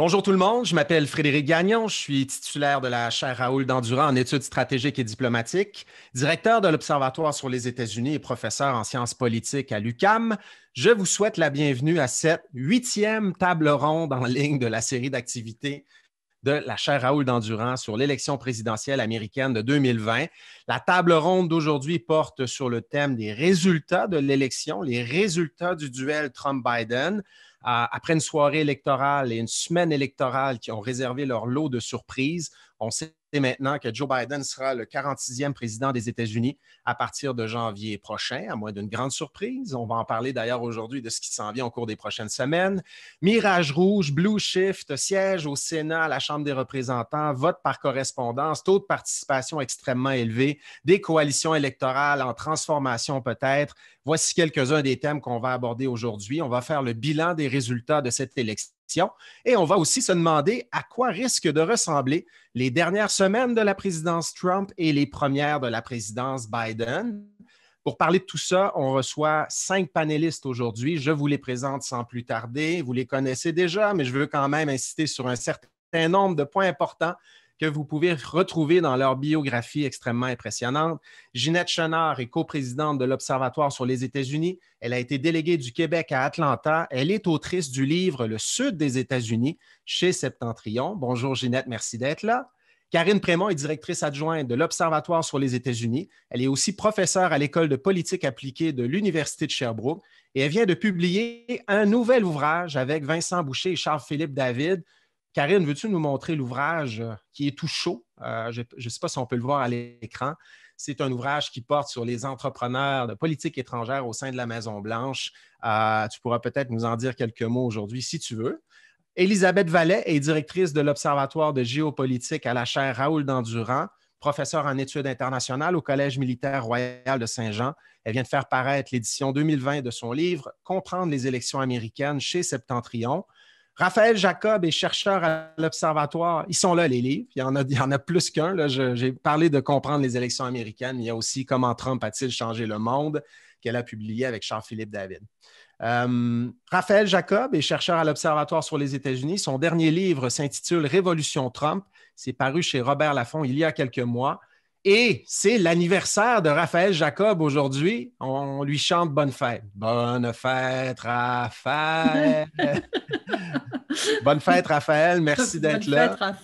Bonjour tout le monde, je m'appelle Frédéric Gagnon, je suis titulaire de la chaire Raoul Dandurand en études stratégiques et diplomatiques, directeur de l'Observatoire sur les États-Unis et professeur en sciences politiques à l'UQAM. Je vous souhaite la bienvenue à cette 8e table ronde en ligne de la série d'activités de la chaire Raoul Dandurand sur l'élection présidentielle américaine de 2020. La table ronde d'aujourd'hui porte sur le thème des résultats de l'élection, les résultats du duel Trump-Biden. Après une soirée électorale et une semaine électorale qui ont réservé leur lot de surprises, on sait maintenant que Joe Biden sera le 46e président des États-Unis à partir de janvier prochain, à moins d'une grande surprise. On va en parler d'ailleurs aujourd'hui de ce qui s'en vient au cours des prochaines semaines. Mirage rouge, Blue Shift, siège au Sénat, à la Chambre des représentants, vote par correspondance, taux de participation extrêmement élevé, des coalitions électorales en transformation peut-être. Voici quelques-uns des thèmes qu'on va aborder aujourd'hui. On va faire le bilan des résultats de cette élection et on va aussi se demander à quoi risquent de ressembler les dernières semaines de la présidence Trump et les premières de la présidence Biden. Pour parler de tout ça, on reçoit 5 panélistes aujourd'hui. Je vous les présente sans plus tarder. Vous les connaissez déjà, mais je veux quand même insister sur un certain nombre de points importants que vous pouvez retrouver dans leur biographie extrêmement impressionnante. Ginette Chenard est coprésidente de l'Observatoire sur les États-Unis. Elle a été déléguée du Québec à Atlanta. Elle est autrice du livre Le Sud des États-Unis chez Septentrion. Bonjour Ginette, merci d'être là. Karine Prémont est directrice adjointe de l'Observatoire sur les États-Unis. Elle est aussi professeure à l'École de politique appliquée de l'Université de Sherbrooke et elle vient de publier un nouvel ouvrage avec Vincent Boucher et Charles-Philippe David. Karine, veux-tu nous montrer l'ouvrage qui est tout chaud? Je ne sais pas si on peut le voir à l'écran. C'est un ouvrage qui porte sur les entrepreneurs de politique étrangère au sein de la Maison-Blanche. Tu pourras peut-être nous en dire quelques mots aujourd'hui si tu veux. Élisabeth Vallet est directrice de l'Observatoire de géopolitique à la chaire Raoul Dandurand, professeure en études internationales au Collège militaire royal de Saint-Jean. Elle vient de faire paraître l'édition 2020 de son livre « Comprendre les élections américaines » chez Septentrion. Raphaël Jacob est chercheur à l'Observatoire. Ils sont là, les livres. Il y en a plus qu'un. J'ai parlé de comprendre les élections américaines. Il y a aussi Comment Trump a-t-il changé le monde qu'elle a publié avec Charles-Philippe David. Raphaël Jacob est chercheur à l'Observatoire sur les États-Unis. Son dernier livre s'intitule Révolution Trump. C'est paru chez Robert Laffont il y a quelques mois. Et c'est l'anniversaire de Raphaël Jacob aujourd'hui. On lui chante bonne fête. Bonne fête, Raphaël. Bonne fête, Raphaël. Merci d'être là.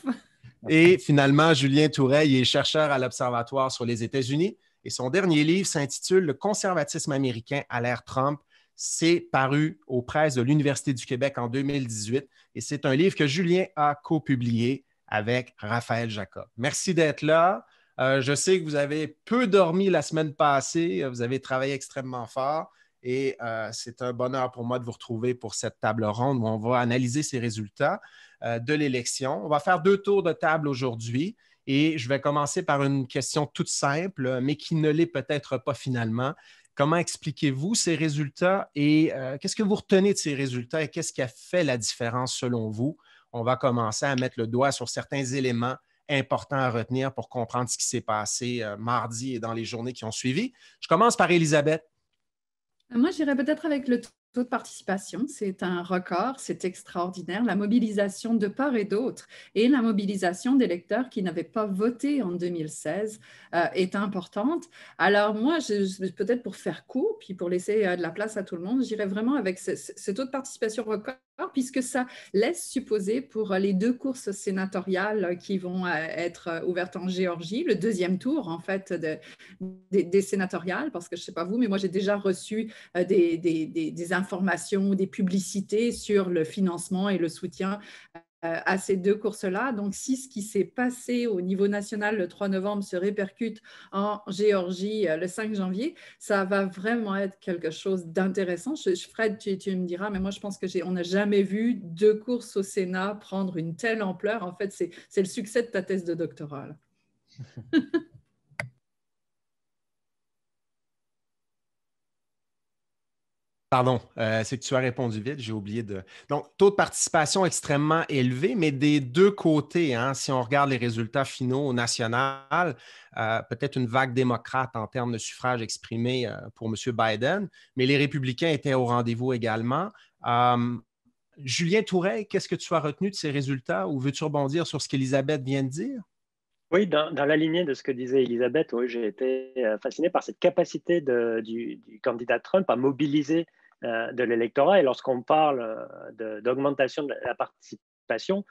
Et finalement, Julien Toureil est chercheur à l'Observatoire sur les États-Unis. Et son dernier livre s'intitule Le conservatisme américain à l'ère Trump. C'est paru aux presses de l'Université du Québec en 2018. Et c'est un livre que Julien a copublié avec Raphaël Jacob. Merci d'être là. Je sais que vous avez peu dormi la semaine passée. Vous avez travaillé extrêmement fort. Et c'est un bonheur pour moi de vous retrouver pour cette table ronde où on va analyser ces résultats de l'élection. On va faire 2 tours de table aujourd'hui et je vais commencer par une question toute simple, mais qui ne l'est peut-être pas finalement. Comment expliquez-vous ces résultats et qu'est-ce que vous retenez de ces résultats et qu'est-ce qui a fait la différence selon vous? On va commencer à mettre le doigt sur certains éléments importants à retenir pour comprendre ce qui s'est passé mardi et dans les journées qui ont suivi. Je commence par Élisabeth. Moi, j'irais peut-être avec le taux de participation. C'est un record, c'est extraordinaire. La mobilisation de part et d'autre et la mobilisation d'électeurs qui n'avaient pas voté en 2016 est importante. Alors moi, peut-être pour faire court, puis pour laisser de la place à tout le monde, j'irais vraiment avec ce taux de participation record, puisque ça laisse supposer pour les 2 courses sénatoriales qui vont être ouvertes en Géorgie, le 2e tour en fait des sénatoriales, parce que je ne sais pas vous, mais moi j'ai déjà reçu des informations, des publicités sur le financement et le soutien à ces 2 courses-là. Donc, si ce qui s'est passé au niveau national le 3 novembre se répercute en Géorgie le 5 janvier, ça va vraiment être quelque chose d'intéressant. Fred, tu me diras, mais moi, je pense qu'on n'a jamais vu 2 courses au Sénat prendre une telle ampleur. En fait, c'est le succès de ta thèse de doctorat. Pardon, c'est que tu as répondu vite, j'ai oublié de... Donc, taux de participation extrêmement élevé, mais des 2 côtés, hein, si on regarde les résultats finaux au national, peut-être une vague démocrate en termes de suffrage exprimé pour M. Biden, mais les républicains étaient au rendez-vous également. Julien Touret, qu'est-ce que tu as retenu de ces résultats ou veux-tu rebondir sur ce qu'Élisabeth vient de dire? Oui, dans la lignée de ce que disait Elisabeth, oui, j'ai été fasciné par cette capacité du candidat Trump à mobiliser de l'électorat. Et lorsqu'on parle d'augmentation de la participation,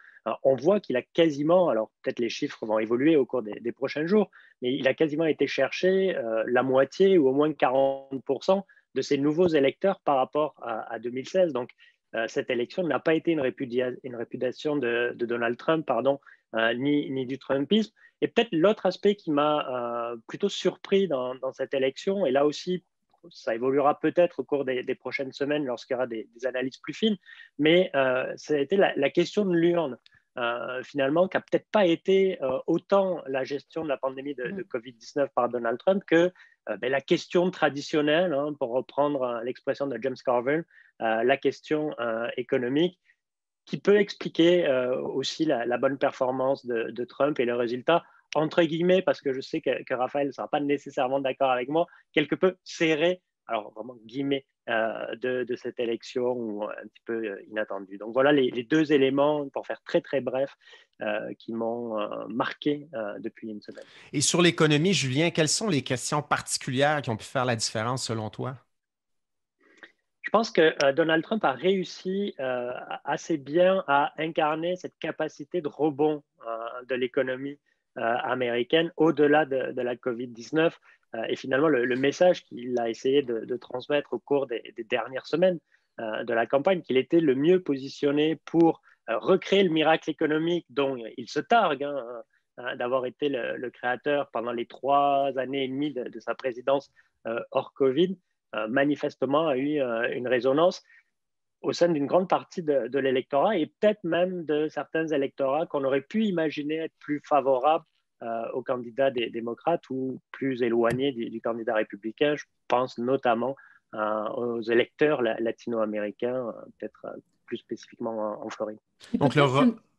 on voit qu'il a quasiment, alors peut-être les chiffres vont évoluer au cours des prochains jours, mais il a quasiment été chercher la moitié ou au moins 40% de ses nouveaux électeurs par rapport à 2016. Donc, cette élection n'a pas été une répudiation de Donald Trump, pardon, ni du Trumpisme. Et peut-être l'autre aspect qui m'a plutôt surpris dans cette élection, et là aussi, ça évoluera peut-être au cours des prochaines semaines lorsqu'il y aura des analyses plus fines, mais ça a été la question de l'urne, finalement, qui n'a peut-être pas été autant la gestion de la pandémie de COVID-19 par Donald Trump que la question traditionnelle, hein, pour reprendre l'expression de James Carville, la question économique, qui peut expliquer aussi la bonne performance de Trump et le résultat, entre guillemets, parce que je sais que Raphaël ne sera pas nécessairement d'accord avec moi, quelque peu serré, alors vraiment guillemets, de cette élection ou un petit peu inattendue. Donc voilà les deux éléments, pour faire très très bref, qui m'ont marqué depuis une semaine. Et sur l'économie, Julien, quelles sont les questions particulières qui ont pu faire la différence selon toi? Je pense que Donald Trump a réussi assez bien à incarner cette capacité de rebond de l'économie américaine au-delà de la COVID-19. Et finalement, le message qu'il a essayé de transmettre au cours des dernières semaines de la campagne, qu'il était le mieux positionné pour recréer le miracle économique dont il se targue, hein, d'avoir été le créateur pendant les 3 années et demie de sa présidence hors COVID, manifestement a eu une résonance au sein d'une grande partie de l'électorat et peut-être même de certains électorats qu'on aurait pu imaginer être plus favorables au candidat des démocrates ou plus éloignés du candidat républicain. Je pense notamment aux électeurs latino-américains, peut-être plus spécifiquement en Floride. Donc,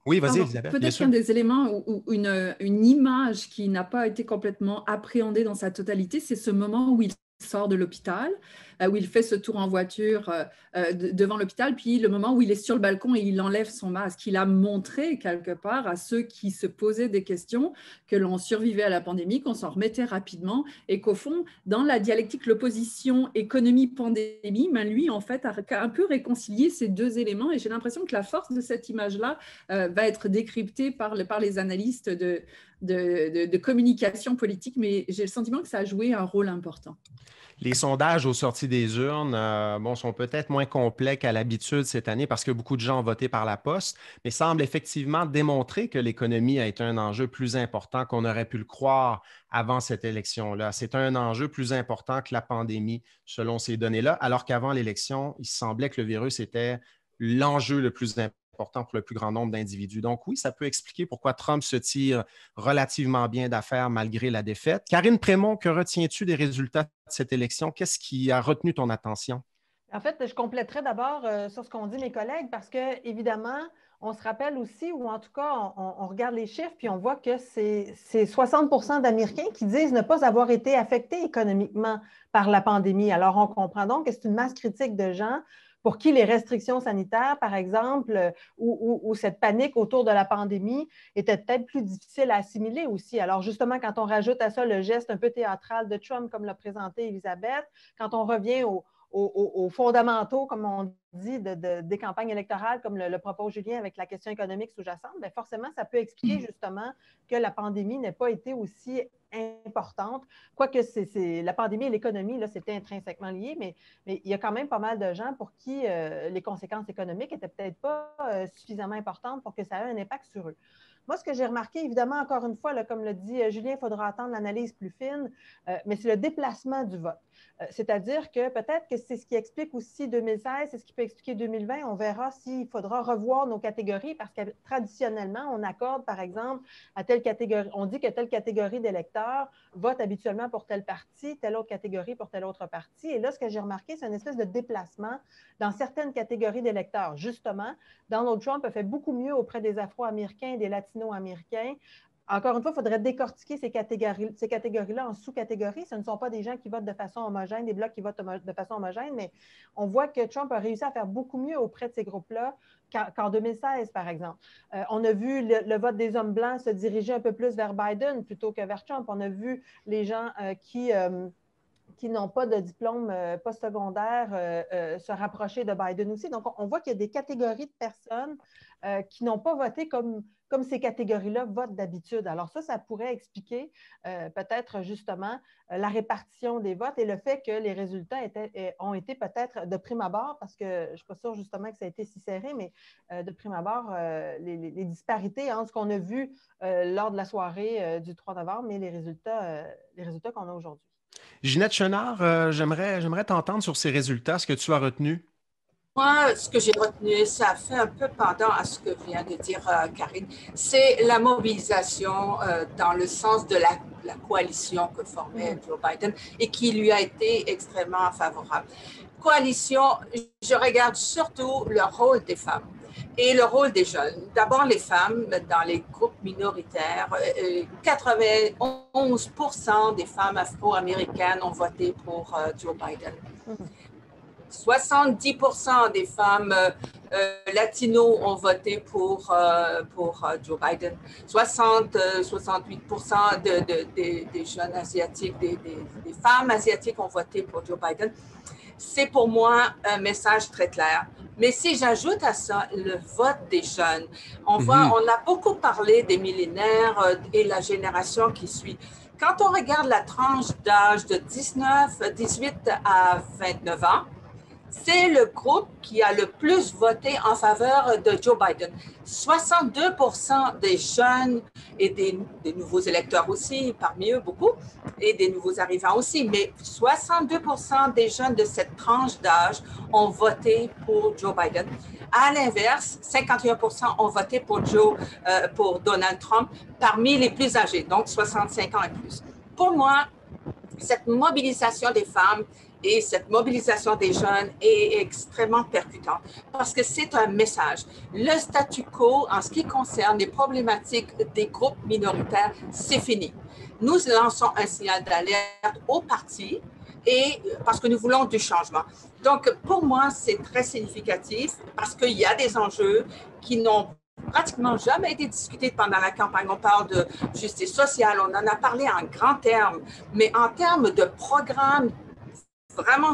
oui, vas-y, Elisabeth. Peut-être qu'un des éléments ou une image qui n'a pas été complètement appréhendée dans sa totalité, c'est ce moment où il sort de l'hôpital, où il fait ce tour en voiture devant l'hôpital, puis le moment où il est sur le balcon et il enlève son masque. Il a montré quelque part à ceux qui se posaient des questions que l'on survivait à la pandémie, qu'on s'en remettait rapidement et qu'au fond, dans la dialectique, l'opposition économie-pandémie, lui, en fait, a un peu réconcilié ces deux éléments et j'ai l'impression que la force de cette image-là va être décryptée par les analystes de communication politique, mais j'ai le sentiment que ça a joué un rôle important. Les sondages aux sorties des urnes sont peut-être moins complets qu'à l'habitude cette année parce que beaucoup de gens ont voté par la poste, mais semblent effectivement démontrer que l'économie a été un enjeu plus important qu'on aurait pu le croire avant cette élection-là. C'est un enjeu plus important que la pandémie, selon ces données-là, alors qu'avant l'élection, il semblait que le virus était l'enjeu le plus important pour le plus grand nombre d'individus. Donc oui, ça peut expliquer pourquoi Trump se tire relativement bien d'affaire malgré la défaite. Karine Prémont, que retiens-tu des résultats de cette élection? Qu'est-ce qui a retenu ton attention? En fait, je compléterai d'abord sur ce qu'ont dit mes collègues parce que, évidemment, on se rappelle aussi, ou en tout cas, on regarde les chiffres, puis on voit que c'est 60% d'Américains qui disent ne pas avoir été affectés économiquement par la pandémie. Alors, on comprend donc que c'est une masse critique de gens pour qui les restrictions sanitaires, par exemple, ou cette panique autour de la pandémie était peut-être plus difficile à assimiler aussi. Alors, justement, quand on rajoute à ça le geste un peu théâtral de Trump, comme l'a présenté Elisabeth, quand on revient aux fondamentaux, comme on dit, des campagnes électorales, comme le propos Julien avec la question économique sous-jacente, bien forcément, ça peut expliquer justement que la pandémie n'ait pas été aussi importante. Quoique la pandémie et l'économie, là, c'était intrinsèquement lié, mais il y a quand même pas mal de gens pour qui les conséquences économiques n'étaient peut-être pas suffisamment importantes pour que ça ait un impact sur eux. Moi, ce que j'ai remarqué, évidemment, encore une fois, là, comme le dit Julien, il faudra attendre l'analyse plus fine, mais c'est le déplacement du vote. C'est-à-dire que peut-être que c'est ce qui explique aussi 2016, c'est ce qui peut expliquer 2020. On verra s'il faudra revoir nos catégories parce que traditionnellement, on accorde, par exemple, à telle catégorie, on dit que telle catégorie d'électeurs vote habituellement pour telle parti, telle autre catégorie pour telle autre parti. Et là, ce que j'ai remarqué, c'est une espèce de déplacement dans certaines catégories d'électeurs. Justement, Donald Trump a fait beaucoup mieux auprès des Afro-Américains et des Latino-Américains encore une fois, il faudrait décortiquer ces catégories-là en sous-catégories. Ce ne sont pas des gens qui votent de façon homogène, des blocs qui votent de façon homogène, mais on voit que Trump a réussi à faire beaucoup mieux auprès de ces groupes-là qu'en 2016, par exemple. On a vu le vote des hommes blancs se diriger un peu plus vers Biden plutôt que vers Trump. On a vu les gens qui n'ont pas de diplôme postsecondaire se rapprocher de Biden aussi. Donc, on voit qu'il y a des catégories de personnes qui n'ont pas voté comme ces catégories-là votent d'habitude. Alors ça pourrait expliquer peut-être justement la répartition des votes et le fait que les résultats ont été peut-être de prime abord, parce que je ne suis pas sûre justement que ça a été si serré, mais de prime abord, les disparités entre ce qu'on a vu lors de la soirée du 3 novembre et les résultats qu'on a aujourd'hui. Ginette Chenard, j'aimerais t'entendre sur ces résultats, ce que tu as retenu. Moi, ce que j'ai retenu, ça fait un peu pendant à ce que vient de dire Karine, c'est la mobilisation dans le sens de la coalition que formait Joe Biden et qui lui a été extrêmement favorable. Coalition, je regarde surtout le rôle des femmes et le rôle des jeunes. D'abord, les femmes dans les groupes minoritaires, 91% des femmes afro-américaines ont voté pour Joe Biden. 70% des femmes latinos ont voté pour Joe Biden. 68% des jeunes asiatiques, des femmes asiatiques ont voté pour Joe Biden. C'est pour moi un message très clair. Mais si j'ajoute à ça le vote des jeunes, on a beaucoup parlé des millénaires et la génération qui suit. Quand on regarde la tranche d'âge de 18 à 29 ans, c'est le groupe qui a le plus voté en faveur de Joe Biden. 62% des jeunes et des nouveaux électeurs aussi, parmi eux beaucoup, et des nouveaux arrivants aussi, mais 62% des jeunes de cette tranche d'âge ont voté pour Joe Biden. À l'inverse, 51% ont voté pour Donald Trump parmi les plus âgés, donc 65 ans et plus. Pour moi, cette mobilisation des femmes et cette mobilisation des jeunes est extrêmement percutante parce que c'est un message. Le statu quo, en ce qui concerne les problématiques des groupes minoritaires, c'est fini. Nous lançons un signal d'alerte aux partis et parce que nous voulons du changement. Donc, pour moi, c'est très significatif parce qu'il y a des enjeux qui n'ont pratiquement jamais été discutés pendant la campagne. On parle de justice sociale, on en a parlé en grands termes, mais en termes de programmes vraiment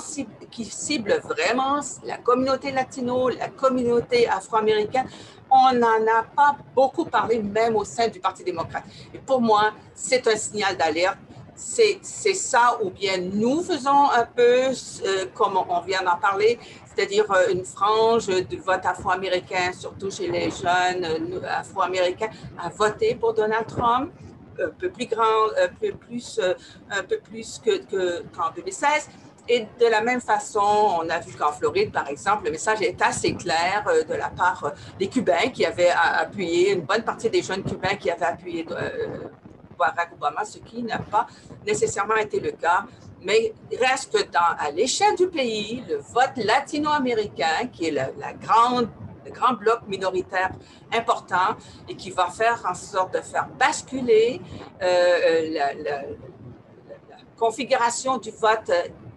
qui ciblent vraiment la communauté latino, la communauté afro-américaine, on n'en a pas beaucoup parlé, même au sein du Parti démocrate. Et pour moi, c'est un signal d'alerte. C'est ça, ou bien nous faisons un peu, comme on vient d'en parler, c'est-à-dire une frange du vote afro-américain, surtout chez les jeunes afro-américains, à voter pour Donald Trump, un peu plus grand, un peu plus qu'en 2016. Et de la même façon, on a vu qu'en Floride, par exemple, le message est assez clair de la part des Cubains qui avaient appuyé, une bonne partie des jeunes Cubains qui avaient appuyé Barack Obama, ce qui n'a pas nécessairement été le cas. Mais il reste que à l'échelle du pays, le vote latino-américain, qui est le grand bloc minoritaire important et qui va faire en sorte de faire basculer la configuration du vote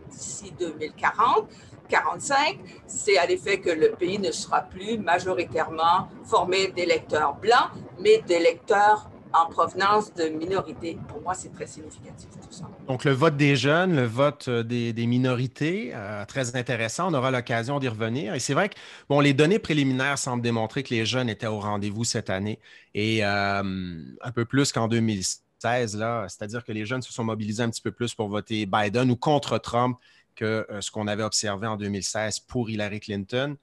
d'ici 2040-45, c'est à l'effet que le pays ne sera plus majoritairement formé d'électeurs blancs, mais d'électeurs en provenance de minorités. Pour moi, c'est très significatif tout ça. Donc, le vote des jeunes, le vote des minorités, très intéressant. On aura l'occasion d'y revenir. Et c'est vrai que les données préliminaires semblent démontrer que les jeunes étaient au rendez-vous cette année et un peu plus qu'en 2016. C'est-à-dire que les jeunes se sont mobilisés un petit peu plus pour voter Biden ou contre Trump que ce qu'on avait observé en 2016 pour Hillary Clinton.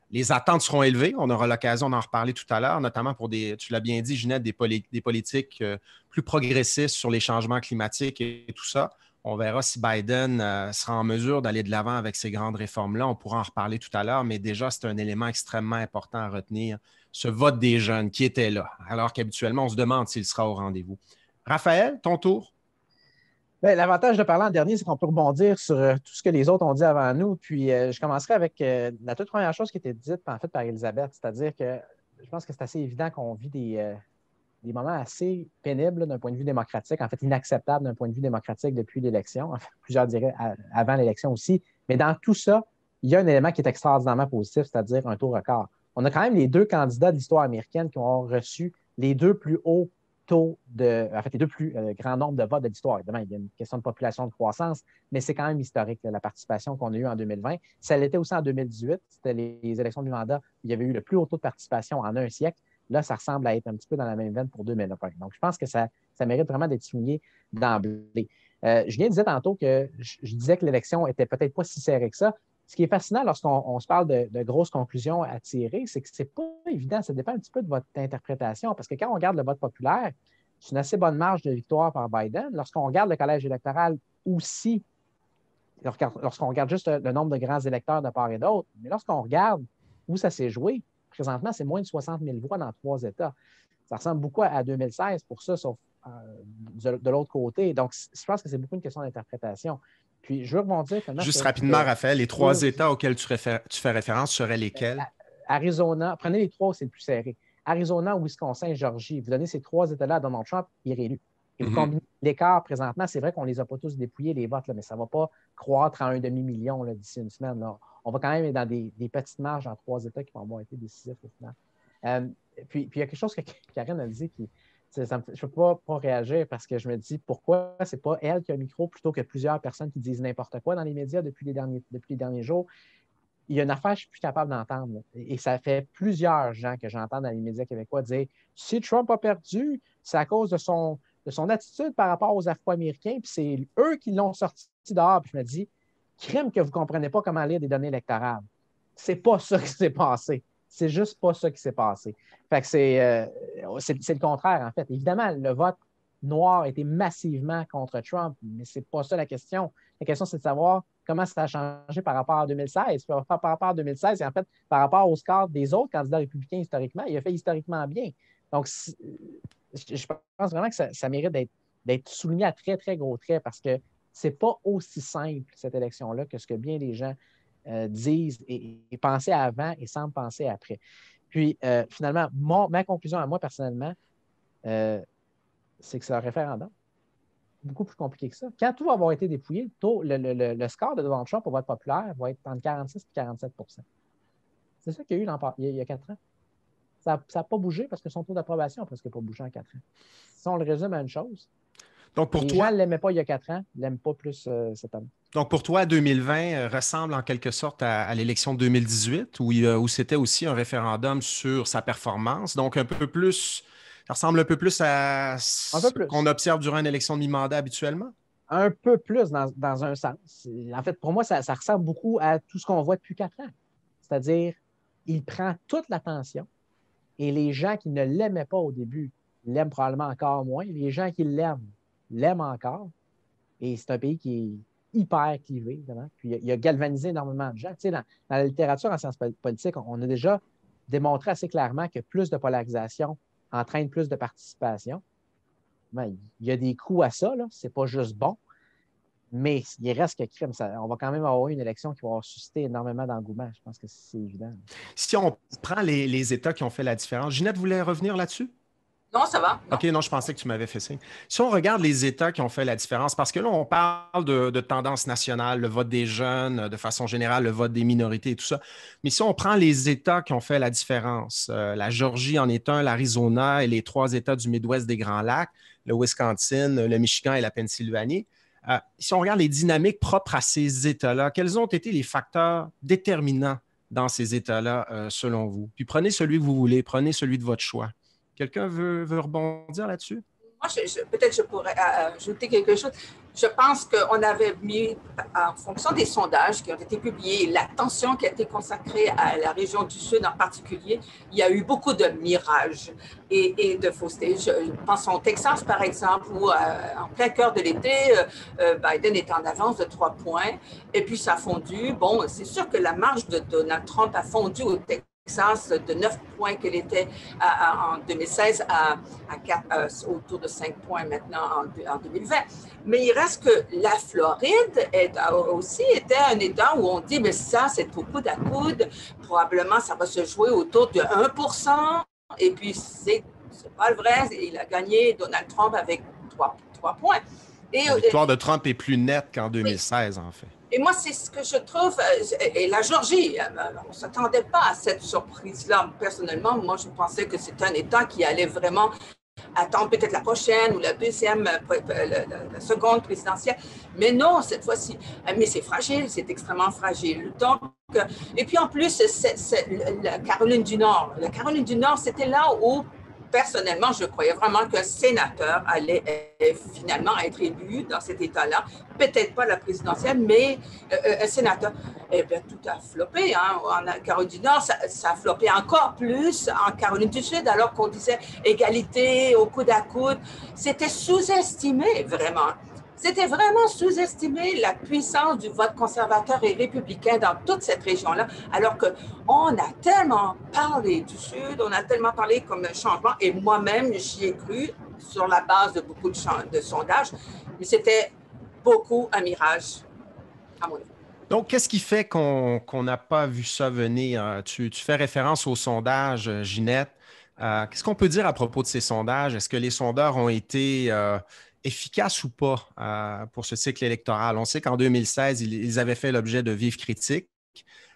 Les attentes seront élevées. On aura l'occasion d'en reparler tout à l'heure, notamment pour tu l'as bien dit, Ginette, des politiques plus progressistes sur les changements climatiques et tout ça. On verra si Biden sera en mesure d'aller de l'avant avec ces grandes réformes-là. On pourra en reparler tout à l'heure, mais déjà, c'est un élément extrêmement important à retenir, ce vote des jeunes qui était là, alors qu'habituellement, on se demande s'il sera au rendez-vous. Raphaël, ton tour. Bien, l'avantage de parler en dernier, c'est qu'on peut rebondir sur tout ce que les autres ont dit avant nous. Puis, je commencerai avec la toute première chose qui était dite en fait par Elisabeth, c'est-à-dire que je pense que c'est assez évident qu'on vit des moments assez pénibles d'un point de vue démocratique, en fait inacceptables d'un point de vue démocratique depuis l'élection. En fait, plusieurs diraient avant l'élection aussi. Mais dans tout ça, il y a un élément qui est extraordinairement positif, c'est-à-dire un taux record. On a quand même les 2 candidats de l'histoire américaine qui ont reçu les 2 plus hauts taux les 2 plus grands nombres de votes de l'histoire. Évidemment, il y a une question de population de croissance, mais c'est quand même historique, la participation qu'on a eue en 2020. Ça l'était aussi en 2018. C'était les élections du mandat où il y avait eu le plus haut taux de participation en un siècle. Là, ça ressemble à être un petit peu dans la même veine pour 2020. Donc, je pense que ça mérite vraiment d'être souligné d'emblée. Julien disait tantôt que je disais que l'élection n'était peut-être pas si serrée que ça. Ce qui est fascinant lorsqu'on se parle de grosses conclusions à tirer, c'est que ce n'est pas évident. Ça dépend un petit peu de votre interprétation. Parce que quand on regarde le vote populaire, c'est une assez bonne marge de victoire par Biden. Lorsqu'on regarde le collège électoral aussi, lorsqu'on regarde juste le nombre de grands électeurs de part et d'autre, mais lorsqu'on regarde où ça s'est joué, présentement, c'est moins de 60 000 voix dans 3 États. Ça ressemble beaucoup à 2016 pour ça, sauf de l'autre côté. Donc, je pense que c'est beaucoup une question d'interprétation. Puis, je veux rebondir. Juste rapidement, Raphaël, les 3 États auxquels tu fais référence seraient lesquels? Arizona, prenez les 3, c'est le plus serré. Arizona, Wisconsin, Georgie. Vous donnez ces 3 États-là à Donald Trump, il est réélu. Et vous combinez l'écart présentement, c'est vrai qu'on ne les a pas tous dépouillés, les votes, là, mais ça ne va pas croître à 1,5 million d'ici une semaine. Là. On va quand même être dans des petites marges en 3 États qui vont avoir été décisifs au final. Puis, il y a quelque chose que Karine a dit qui. Je ne peux pas réagir parce que je me dis pourquoi ce n'est pas elle qui a le micro plutôt que plusieurs personnes qui disent n'importe quoi dans les médias depuis les derniers jours. Il y a une affaire que je suis plus capable d'entendre. Et ça fait plusieurs gens que j'entends dans les médias québécois dire si Trump a perdu, c'est à cause de son attitude par rapport aux Afro-Américains, puis c'est eux qui l'ont sorti dehors. Puis je me dis, crime que vous ne comprenez pas comment lire des données électorales. C'est pas ça qui s'est passé. C'est juste pas ça qui s'est passé. Fait que c'est le contraire, en fait. Évidemment, le vote noir a été massivement contre Trump, mais c'est pas ça la question. La question, c'est de savoir comment ça a changé par rapport à 2016. Par rapport à 2016, et en fait, par rapport au score des autres candidats républicains historiquement, il a fait historiquement bien. Donc, je pense vraiment que ça mérite d'être souligné à très, très gros traits parce que c'est pas aussi simple, cette élection-là, que ce que bien les gens disent et pensaient avant et semblent penser après. Puis, finalement, ma conclusion à moi, personnellement, c'est que c'est un référendum beaucoup plus compliqué que ça. Quand tout va avoir été dépouillé, le score de Donald Trump au vote populaire va être entre 46 et 47 %. C'est ça qu'il y a eu il y a 4 ans. Ça n'a pas bougé parce que son taux d'approbation n'a presque pas bougé en 4 ans. Si on le résume à une chose, donc pour les toi, gens ne l'aimaient pas il y a 4 ans, ne l'aiment pas plus cette année. Donc, pour toi, 2020 ressemble en quelque sorte à l'élection de 2018, où c'était aussi un référendum sur sa performance. Donc, ça ressemble un peu plus à ce qu'on observe durant une élection de mi-mandat habituellement? Un peu plus dans un sens. En fait, pour moi, ça ressemble beaucoup à tout ce qu'on voit depuis 4 ans. C'est-à-dire, il prend toute l'attention et les gens qui ne l'aimaient pas au début l'aiment probablement encore moins. Les gens qui l'aiment encore. Et c'est un pays qui est hyper clivé, évidemment. Puis il a galvanisé énormément de gens. Tu sais, dans la littérature en sciences politiques, on a déjà démontré assez clairement que plus de polarisation entraîne plus de participation. Ben, il y a des coûts à ça, là. C'est pas juste bon. Mais il reste que crime. On va quand même avoir une élection qui va susciter énormément d'engouement. Je pense que c'est évident. Si on prend les États qui ont fait la différence, Ginette voulait revenir là-dessus? Non, ça va. Non. OK, non, je pensais que tu m'avais fait signe. Si on regarde les États qui ont fait la différence, parce que là, on parle de tendance nationale, le vote des jeunes, de façon générale, le vote des minorités et tout ça. Mais si on prend les États qui ont fait la différence, la Géorgie en est un, l'Arizona et les 3 États du Midwest des Grands Lacs, le Wisconsin, le Michigan et la Pennsylvanie, si on regarde les dynamiques propres à ces États-là, quels ont été les facteurs déterminants dans ces États-là, selon vous? Puis prenez celui que vous voulez, prenez celui de votre choix. Quelqu'un veut rebondir là-dessus? Moi, peut-être je pourrais ajouter quelque chose. Je pense qu'on avait mis, en fonction des sondages qui ont été publiés, l'attention qui a été consacrée à la région du Sud en particulier, il y a eu beaucoup de mirages et de faussetés. Je pense au Texas, par exemple, où en plein cœur de l'été, Biden est en avance de 3 points et puis ça a fondu. Bon, c'est sûr que la marge de Donald Trump a fondu au Texas de 9 points qu'elle était en 2016 à autour de 5 points maintenant en 2020. Mais il reste que la Floride aussi était un État où on dit, mais ça, c'est au coude à coude. Probablement, ça va se jouer autour de 1 %. Et puis, c'est c'est pas le vrai. Il a gagné Donald Trump avec 3 points. Et, la victoire de Trump est plus nette qu'en 2016, en fait. Et moi, c'est ce que je trouve, et la Géorgie, on ne s'attendait pas à cette surprise-là. Personnellement, moi, je pensais que c'était un État qui allait vraiment attendre peut-être la prochaine ou la seconde présidentielle. Mais non, cette fois-ci. Mais c'est fragile, c'est extrêmement fragile. Donc, et puis en plus, la Caroline du Nord. La Caroline du Nord, c'était là où, personnellement, je croyais vraiment qu'un sénateur allait finalement être élu dans cet État-là. Peut-être pas la présidentielle, mais un sénateur. Eh bien, tout a floppé. Hein. En Caroline du Nord, ça a floppé encore plus en Caroline du Sud, alors qu'on disait égalité au coude à coude. C'était sous-estimé, vraiment. C'était vraiment sous-estimé la puissance du vote conservateur et républicain dans toute cette région-là, alors qu'on a tellement parlé du Sud, on a tellement parlé comme un changement, et moi-même, j'y ai cru sur la base de beaucoup de sondages, mais c'était beaucoup un mirage, à mon avis. Donc, qu'est-ce qui fait qu'on n'a pas vu ça venir? Tu fais référence aux sondages, Ginette. Qu'est-ce qu'on peut dire à propos de ces sondages? Est-ce que les sondeurs ont été efficaces ou pas pour ce cycle électoral? On sait qu'en 2016, ils avaient fait l'objet de vives critiques.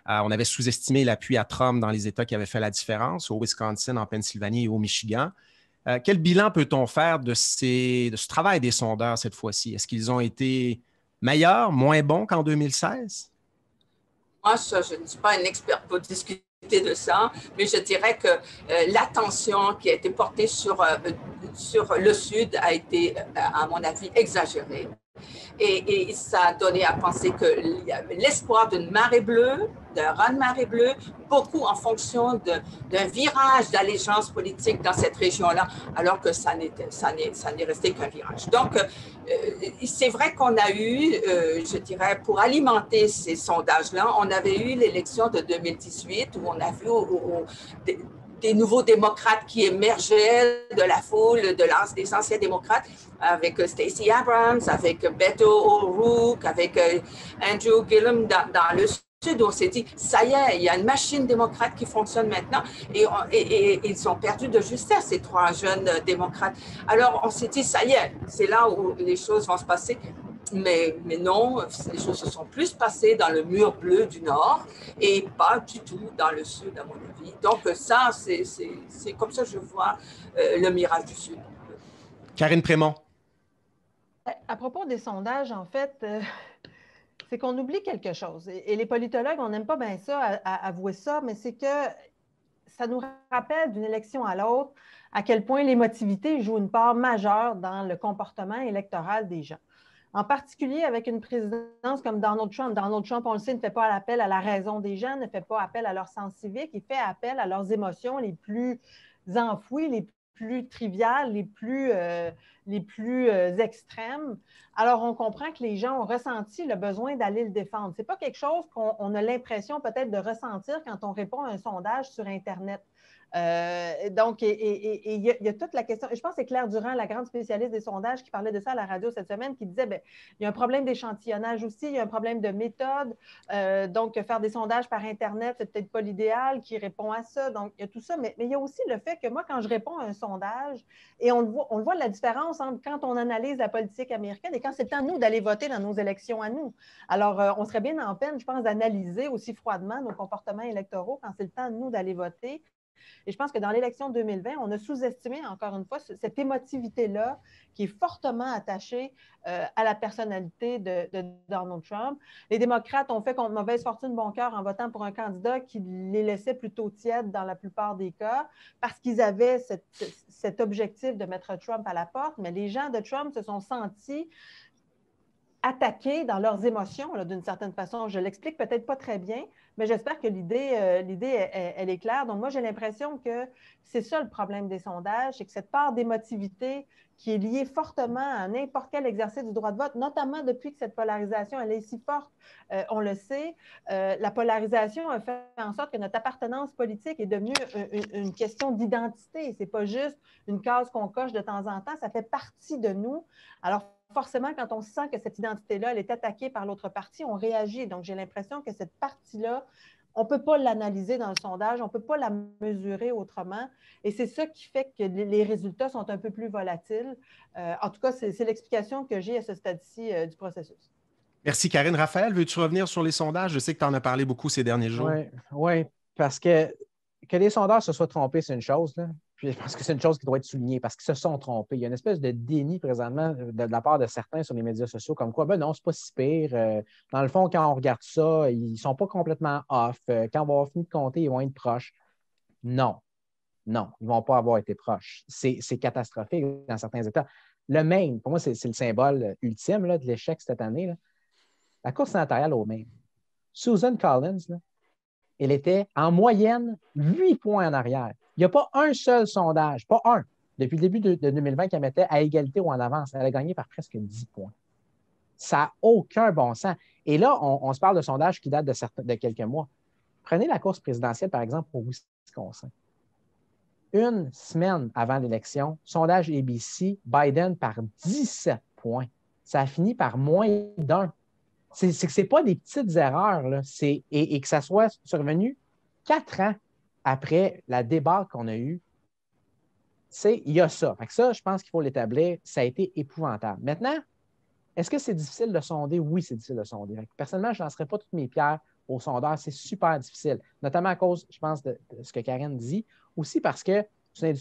On avait sous-estimé l'appui à Trump dans les États qui avaient fait la différence, au Wisconsin, en Pennsylvanie et au Michigan. Quel bilan peut-on faire de ce travail des sondeurs cette fois-ci? Est-ce qu'ils ont été meilleurs, moins bons qu'en 2016? Moi, je ne suis pas une experte pour discuter de ça, mais je dirais que l'attention qui a été portée sur le Sud a été, à mon avis, exagérée. Et ça a donné à penser que l'espoir d'une marée bleue, d'un raz de marée bleue, beaucoup en fonction d'un virage d'allégeance politique dans cette région-là, alors que ça n'est resté qu'un virage. Donc, c'est vrai qu'on a eu, je dirais, pour alimenter ces sondages-là, on avait eu l'élection de 2018 où on a vu des nouveaux démocrates qui émergeaient de la foule des anciens démocrates, avec Stacey Abrams, avec Beto O'Rourke, avec Andrew Gillum dans le Sud. On s'est dit, ça y est, il y a une machine démocrate qui fonctionne maintenant, et ils ont perdu de justesse, ces 3 jeunes démocrates. Alors, on s'est dit, ça y est, c'est là où les choses vont se passer. Mais non, les choses se sont plus passées dans le mur bleu du Nord et pas du tout dans le Sud, à mon avis. Donc ça, c'est comme ça que je vois le mirage du Sud. Karine Prémont. À propos des sondages, en fait, c'est qu'on oublie quelque chose. Et les politologues, on n'aime pas bien ça, à avouer ça, mais c'est que ça nous rappelle d'une élection à l'autre à quel point l'émotivité joue une part majeure dans le comportement électoral des gens. En particulier avec une présidence comme Donald Trump. Donald Trump, on le sait, ne fait pas appel à la raison des gens, ne fait pas appel à leur sens civique, il fait appel à leurs émotions les plus enfouies, les plus triviales, les plus extrêmes. Alors, on comprend que les gens ont ressenti le besoin d'aller le défendre. Ce n'est pas quelque chose qu'on a l'impression peut-être de ressentir quand on répond à un sondage sur Internet. Donc, il y a toute la question. Je pense que c'est Claire Durand, la grande spécialiste des sondages, qui parlait de ça à la radio cette semaine, qui disait bien, il y a un problème d'échantillonnage aussi, il y a un problème de méthode. Donc, faire des sondages par Internet, c'est peut-être pas l'idéal, qui répond à ça. Donc, il y a tout ça. Mais il y a aussi le fait que moi, quand je réponds à un sondage, et on le voit la différence entre quand on analyse la politique américaine et quand c'est le temps, nous, d'aller voter dans nos élections à nous. Alors, on serait bien en peine, je pense, d'analyser aussi froidement nos comportements électoraux quand c'est le temps, nous, d'aller voter. Et je pense que dans l'élection 2020, on a sous-estimé, encore une fois, cette émotivité-là qui est fortement attachée à la personnalité de Donald Trump. Les démocrates ont fait contre mauvaise fortune bon cœur en votant pour un candidat qui les laissait plutôt tièdes dans la plupart des cas parce qu'ils avaient cet objectif de mettre Trump à la porte, mais les gens de Trump se sont sentis attaqués dans leurs émotions, d'une certaine façon. Je l'explique peut-être pas très bien, mais j'espère que l'idée, elle est claire. Donc, moi, j'ai l'impression que c'est ça le problème des sondages, c'est que cette part d'émotivité qui est liée fortement à n'importe quel exercice du droit de vote, notamment depuis que cette polarisation elle est si forte, on le sait, la polarisation a fait en sorte que notre appartenance politique est devenue une question d'identité. Ce n'est pas juste une case qu'on coche de temps en temps, ça fait partie de nous. Alors, forcément, quand on sent que cette identité-là, elle est attaquée par l'autre partie, on réagit. Donc, j'ai l'impression que cette partie-là, on ne peut pas l'analyser dans le sondage, on ne peut pas la mesurer autrement. Et c'est ça qui fait que les résultats sont un peu plus volatiles. En tout cas, c'est l'explication que j'ai à ce stade-ci du processus. Merci, Karine. Raphaël, veux-tu revenir sur les sondages? Je sais que tu en as parlé beaucoup ces derniers jours. Oui, parce que les sondeurs se soient trompés, c'est une chose, là. Puis je pense que c'est une chose qui doit être soulignée parce qu'ils se sont trompés. Il y a une espèce de déni présentement de la part de certains sur les médias sociaux, comme quoi, ben non, c'est pas si pire. Dans le fond, quand on regarde ça, ils ne sont pas complètement off. Quand on va avoir fini de compter, ils vont être proches. Non, ils ne vont pas avoir été proches. C'est catastrophique dans certains États. Le Maine, pour moi, c'est le symbole ultime là, de l'échec cette année. Là. La course sénatoriale au Maine. Susan Collins, là, elle était en moyenne 8 points en arrière. Il n'y a pas un seul sondage, pas un, depuis le début de 2020 qu'elle mettait à égalité ou en avance. Elle a gagné par presque 10 points. Ça n'a aucun bon sens. Et là, on se parle de sondages qui datent de quelques mois. Prenez la course présidentielle, par exemple, au Wisconsin. Une semaine avant l'élection, sondage ABC, Biden par 17 points. Ça a fini par moins d'1. C'est que ce n'est pas des petites erreurs, là. Et que ça soit survenu 4 ans après la débâcle qu'on a eue. Il y a ça. Fait que ça, je pense qu'il faut l'établir. Ça a été épouvantable. Maintenant, est-ce que c'est difficile de sonder? Oui, c'est difficile de sonder. Personnellement, je ne lancerai pas toutes mes pierres aux sondeurs. C'est super difficile, notamment à cause, je pense, de ce que Karine dit. Aussi parce que c'est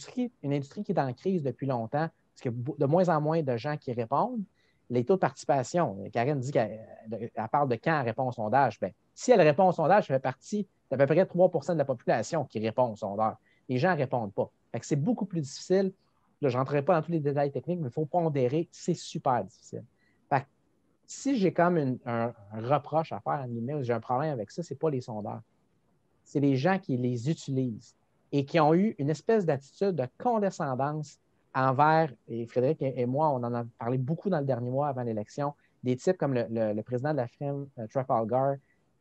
une industrie qui est en crise depuis longtemps, parce qu'il y a de moins en moins de gens qui répondent. Les taux de participation, Karine dit qu'elle parle de quand elle répond au sondage. Bien, si elle répond au sondage, elle fait partie d'à peu près 3 % de la population qui répond au sondage. Les gens ne répondent pas. Fait que c'est beaucoup plus difficile. Là, je n'entrerai pas dans tous les détails techniques, mais il faut pondérer. C'est super difficile. Fait que si j'ai comme un reproche à faire, ou j'ai un problème avec ça, ce n'est pas les sondeurs. C'est les gens qui les utilisent et qui ont eu une espèce d'attitude de condescendance envers, et Frédéric et moi, on en a parlé beaucoup dans le dernier mois avant l'élection, des types comme le président de la firme Trafalgar,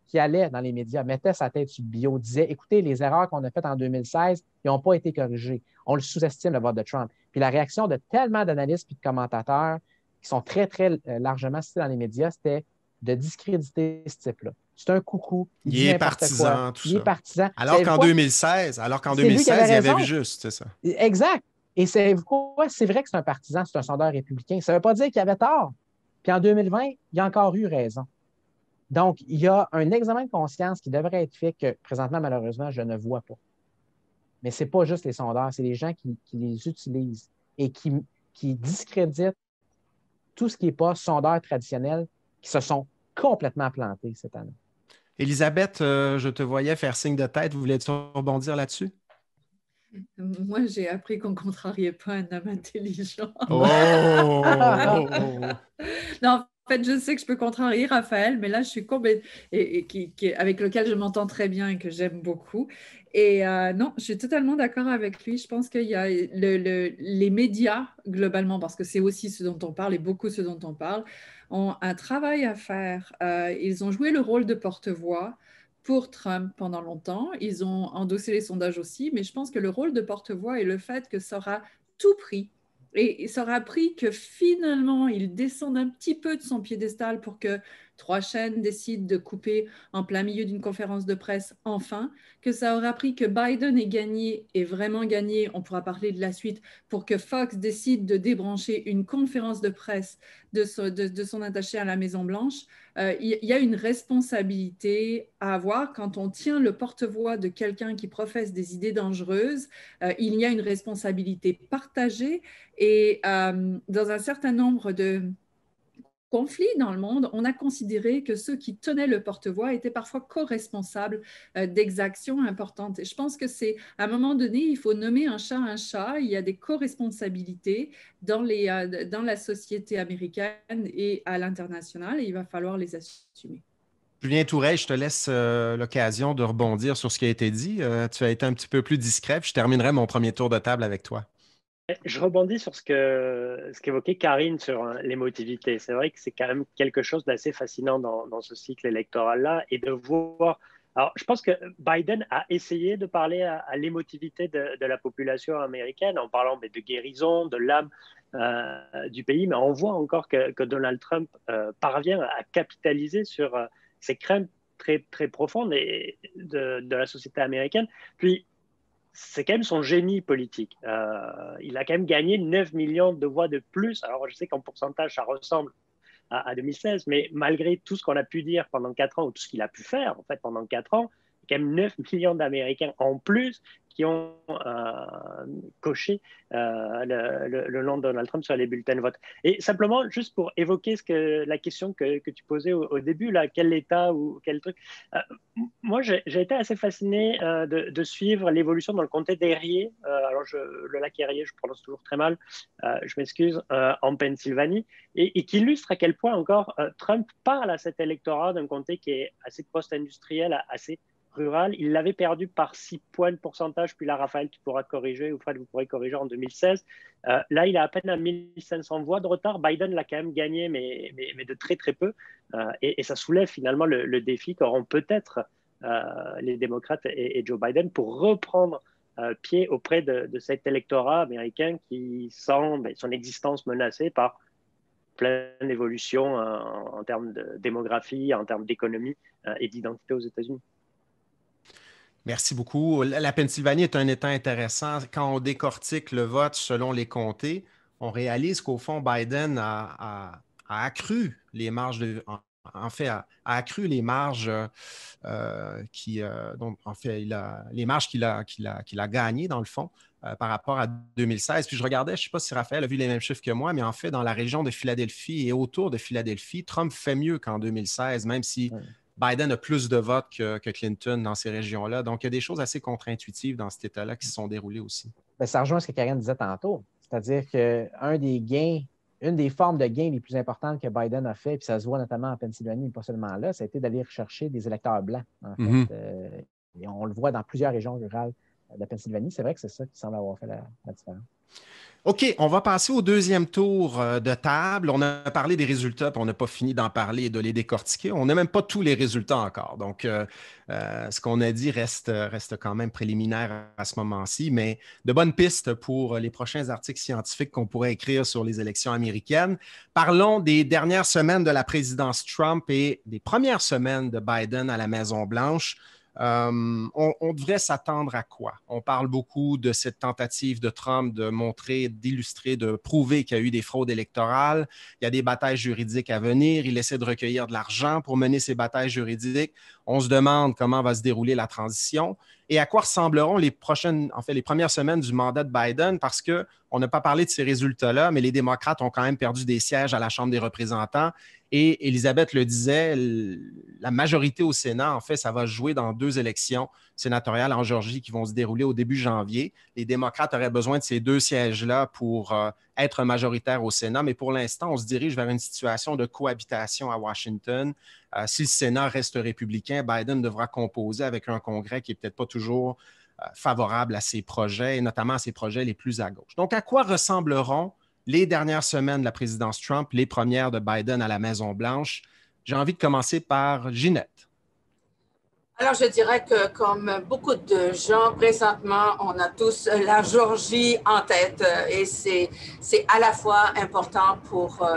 qui allait dans les médias, mettait sa tête sur le bio, disait, écoutez, les erreurs qu'on a faites en 2016, ils n'ont pas été corrigées. On le sous-estime, le vote de Trump. Puis la réaction de tellement d'analystes et de commentateurs qui sont très, très largement cités dans les médias, c'était de discréditer ce type-là. C'est un coucou. Il est partisan, tout ça. Il est partisan. Alors qu'en 2016, il y avait vu juste, c'est ça. Exact. Et c'est vrai que c'est un partisan, c'est un sondeur républicain. Ça ne veut pas dire qu'il avait tort. Puis en 2020, il a encore eu raison. Donc, il y a un examen de conscience qui devrait être fait que, présentement, malheureusement, je ne vois pas. Mais ce n'est pas juste les sondeurs, c'est les gens qui les utilisent et qui discréditent tout ce qui n'est pas sondeur traditionnel, qui se sont complètement plantés cette année. Élisabeth, je te voyais faire signe de tête. Voulais-tu rebondir là-dessus? Moi, j'ai appris qu'on ne contrariait pas un homme intelligent. Oh! Non, en fait, je sais que je peux contrarier Raphaël, mais là, je suis complètement... avec lequel je m'entends très bien et que j'aime beaucoup. Et non, je suis totalement d'accord avec lui. Je pense qu'il y a les médias, globalement, parce que c'est aussi ce dont on parle et beaucoup ce dont on parle, ont un travail à faire. Ils ont joué le rôle de porte-voix pour Trump pendant longtemps. Ils ont endossé les sondages aussi, mais je pense que le rôle de porte-voix et le fait que ça aura tout pris, et ça aura pris que finalement, il descende un petit peu de son piédestal pour que 3 chaînes décident de couper en plein milieu d'une conférence de presse, enfin, que ça aura pris que Biden ait gagné, et vraiment gagné, on pourra parler de la suite, pour que Fox décide de débrancher une conférence de presse de son attaché à la Maison-Blanche. Il y a une responsabilité à avoir quand on tient le porte-voix de quelqu'un qui professe des idées dangereuses. Il y a une responsabilité partagée et dans un certain nombre de conflits dans le monde, on a considéré que ceux qui tenaient le porte-voix étaient parfois co-responsables d'exactions importantes. Et je pense que c'est, à un moment donné, il faut nommer un chat un chat. Il y a des co-responsabilités dans la société américaine et à l'international, et il va falloir les assumer. Julien Toureille, je te laisse l'occasion de rebondir sur ce qui a été dit. Tu as été un petit peu plus discret, puis je terminerai mon premier tour de table avec toi. Je rebondis sur ce qu'évoquait Karine sur l'émotivité. C'est vrai que c'est quand même quelque chose d'assez fascinant dans ce cycle électoral-là et de voir. Alors, je pense que Biden a essayé de parler à l'émotivité de la population américaine en parlant de guérison, de l'âme du pays, mais on voit encore que Donald Trump parvient à capitaliser sur ces craintes très, très profonde de la société américaine. Puis, c'est quand même son génie politique. Il a quand même gagné 9 millions de voix de plus. Alors, je sais qu'en pourcentage, ça ressemble à 2016, mais malgré tout ce qu'on a pu dire pendant 4 ans, ou tout ce qu'il a pu faire en fait pendant 4 ans, il y a quand même 9 millions d'Américains en plus qui ont coché le nom de Donald Trump sur les bulletins de vote. Et simplement, juste pour évoquer la question que tu posais au début, là, quel État ou quel truc, moi, j'ai été assez fasciné de suivre l'évolution dans le comté d'Erie. Alors, le lac Erie, je prononce toujours très mal, je m'excuse, en Pennsylvanie, et qui illustre à quel point encore Trump parle à cet électorat d'un comté qui est assez post-industriel, assez rural. Il l'avait perdu par 6 points de pourcentage, puis là, Raphaël, tu pourras corriger, ou Fred, vous pourrez corriger en 2016. Là, il a à peine à 1500 voix de retard. Biden l'a quand même gagné, mais de très, très peu. Et ça soulève finalement le défi qu'auront peut-être les démocrates et Joe Biden pour reprendre pied auprès de cet électorat américain qui sent son existence menacée par plein d'évolutions en termes de démographie, en termes d'économie et d'identité aux États-Unis. Merci beaucoup. La Pennsylvanie est un État intéressant. Quand on décortique le vote selon les comtés, on réalise qu'au fond, Biden a accru les marges a accru les marges les marges qu'il a gagnées, dans le fond, par rapport à 2016. Puis je regardais, je ne sais pas si Raphaël a vu les mêmes chiffres que moi, mais en fait, dans la région de Philadelphie et autour de Philadelphie, Trump fait mieux qu'en 2016, même si Biden a plus de votes que Clinton dans ces régions-là. Donc, il y a des choses assez contre-intuitives dans cet État-là qui se sont déroulées aussi. Bien, ça rejoint ce que Karen disait tantôt. C'est-à-dire une des formes de gains les plus importantes que Biden a fait, puis ça se voit notamment en Pennsylvanie, mais pas seulement là, ça a été d'aller rechercher des électeurs blancs, en fait. Et on le voit dans plusieurs régions rurales de la Pennsylvanie. C'est vrai que c'est ça qui semble avoir fait la différence. OK, on va passer au deuxième tour de table. On a parlé des résultats, puis on n'a pas fini d'en parler et de les décortiquer. On n'a même pas tous les résultats encore. Donc, ce qu'on a dit reste quand même préliminaire à ce moment-ci, mais de bonnes pistes pour les prochains articles scientifiques qu'on pourrait écrire sur les élections américaines. Parlons des dernières semaines de la présidence Trump et des premières semaines de Biden à la Maison-Blanche. On devrait s'attendre à quoi? On parle beaucoup de cette tentative de Trump de montrer, d'illustrer, de prouver qu'il y a eu des fraudes électorales. Il y a des batailles juridiques à venir. Il essaie de recueillir de l'argent pour mener ces batailles juridiques. On se demande comment va se dérouler la transition et à quoi ressembleront les premières semaines du mandat de Biden, parce qu'on n'a pas parlé de ces résultats-là, mais les démocrates ont quand même perdu des sièges à la Chambre des représentants. Et Elisabeth le disait, la majorité au Sénat, en fait, ça va se jouer dans 2 élections sénatoriales en Géorgie qui vont se dérouler au début janvier. Les démocrates auraient besoin de ces 2 sièges-là pour être majoritaires au Sénat, mais pour l'instant, on se dirige vers une situation de cohabitation à Washington. Si le Sénat reste républicain, Biden devra composer avec un Congrès qui n'est peut-être pas toujours favorable à ses projets, et notamment à ses projets les plus à gauche. Donc, à quoi ressembleront les dernières semaines de la présidence Trump, les premières de Biden à la Maison-Blanche? J'ai envie de commencer par Ginette. Alors, je dirais que comme beaucoup de gens, présentement, on a tous la Géorgie en tête et c'est à la fois important pour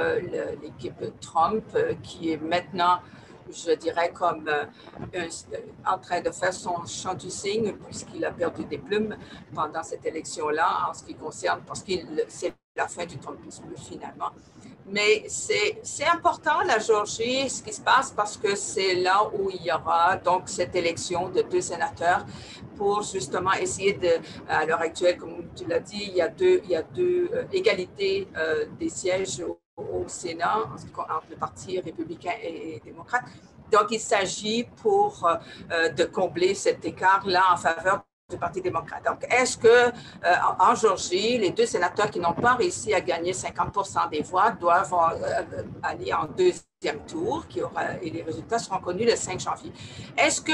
l'équipe Trump qui est maintenant, je dirais, comme en train de faire son chant du cygne puisqu'il a perdu des plumes pendant cette élection-là en ce qui concerne, parce que c'est la fin du trumpisme finalement. Mais c'est important, la Géorgie, ce qui se passe, parce que c'est là où il y aura donc cette élection de 2 sénateurs pour justement essayer de, à l'heure actuelle, comme tu l'as dit, il y a deux égalités des sièges au Sénat entre le Parti républicain et démocrate. Donc, il s'agit de combler cet écart-là en faveur du Parti démocrate. Donc, est-ce que en Géorgie, les 2 sénateurs qui n'ont pas réussi à gagner 50% des voix doivent aller en 2e tour et les résultats seront connus le 5 janvier. Est-ce que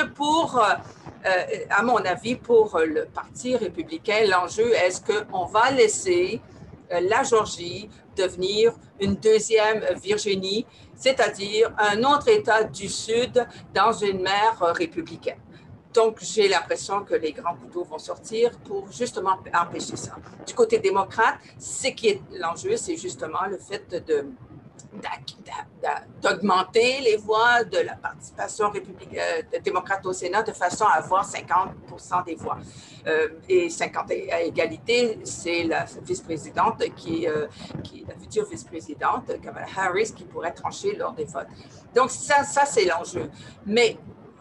à mon avis, pour le Parti républicain, l'enjeu, est-ce qu'on va laisser la Géorgie devenir une 2e Virginie, c'est-à-dire un autre État du Sud dans une mer républicaine? Donc, j'ai l'impression que les grands couteaux vont sortir pour justement empêcher ça. Du côté démocrate, ce qui est l'enjeu, c'est justement le fait d'augmenter les voix de la participation démocrate au Sénat de façon à avoir 50% des voix. Et 50 à égalité, c'est la vice-présidente la future vice-présidente, Kamala Harris, qui pourrait trancher lors des votes. Donc, ça c'est l'enjeu. Mais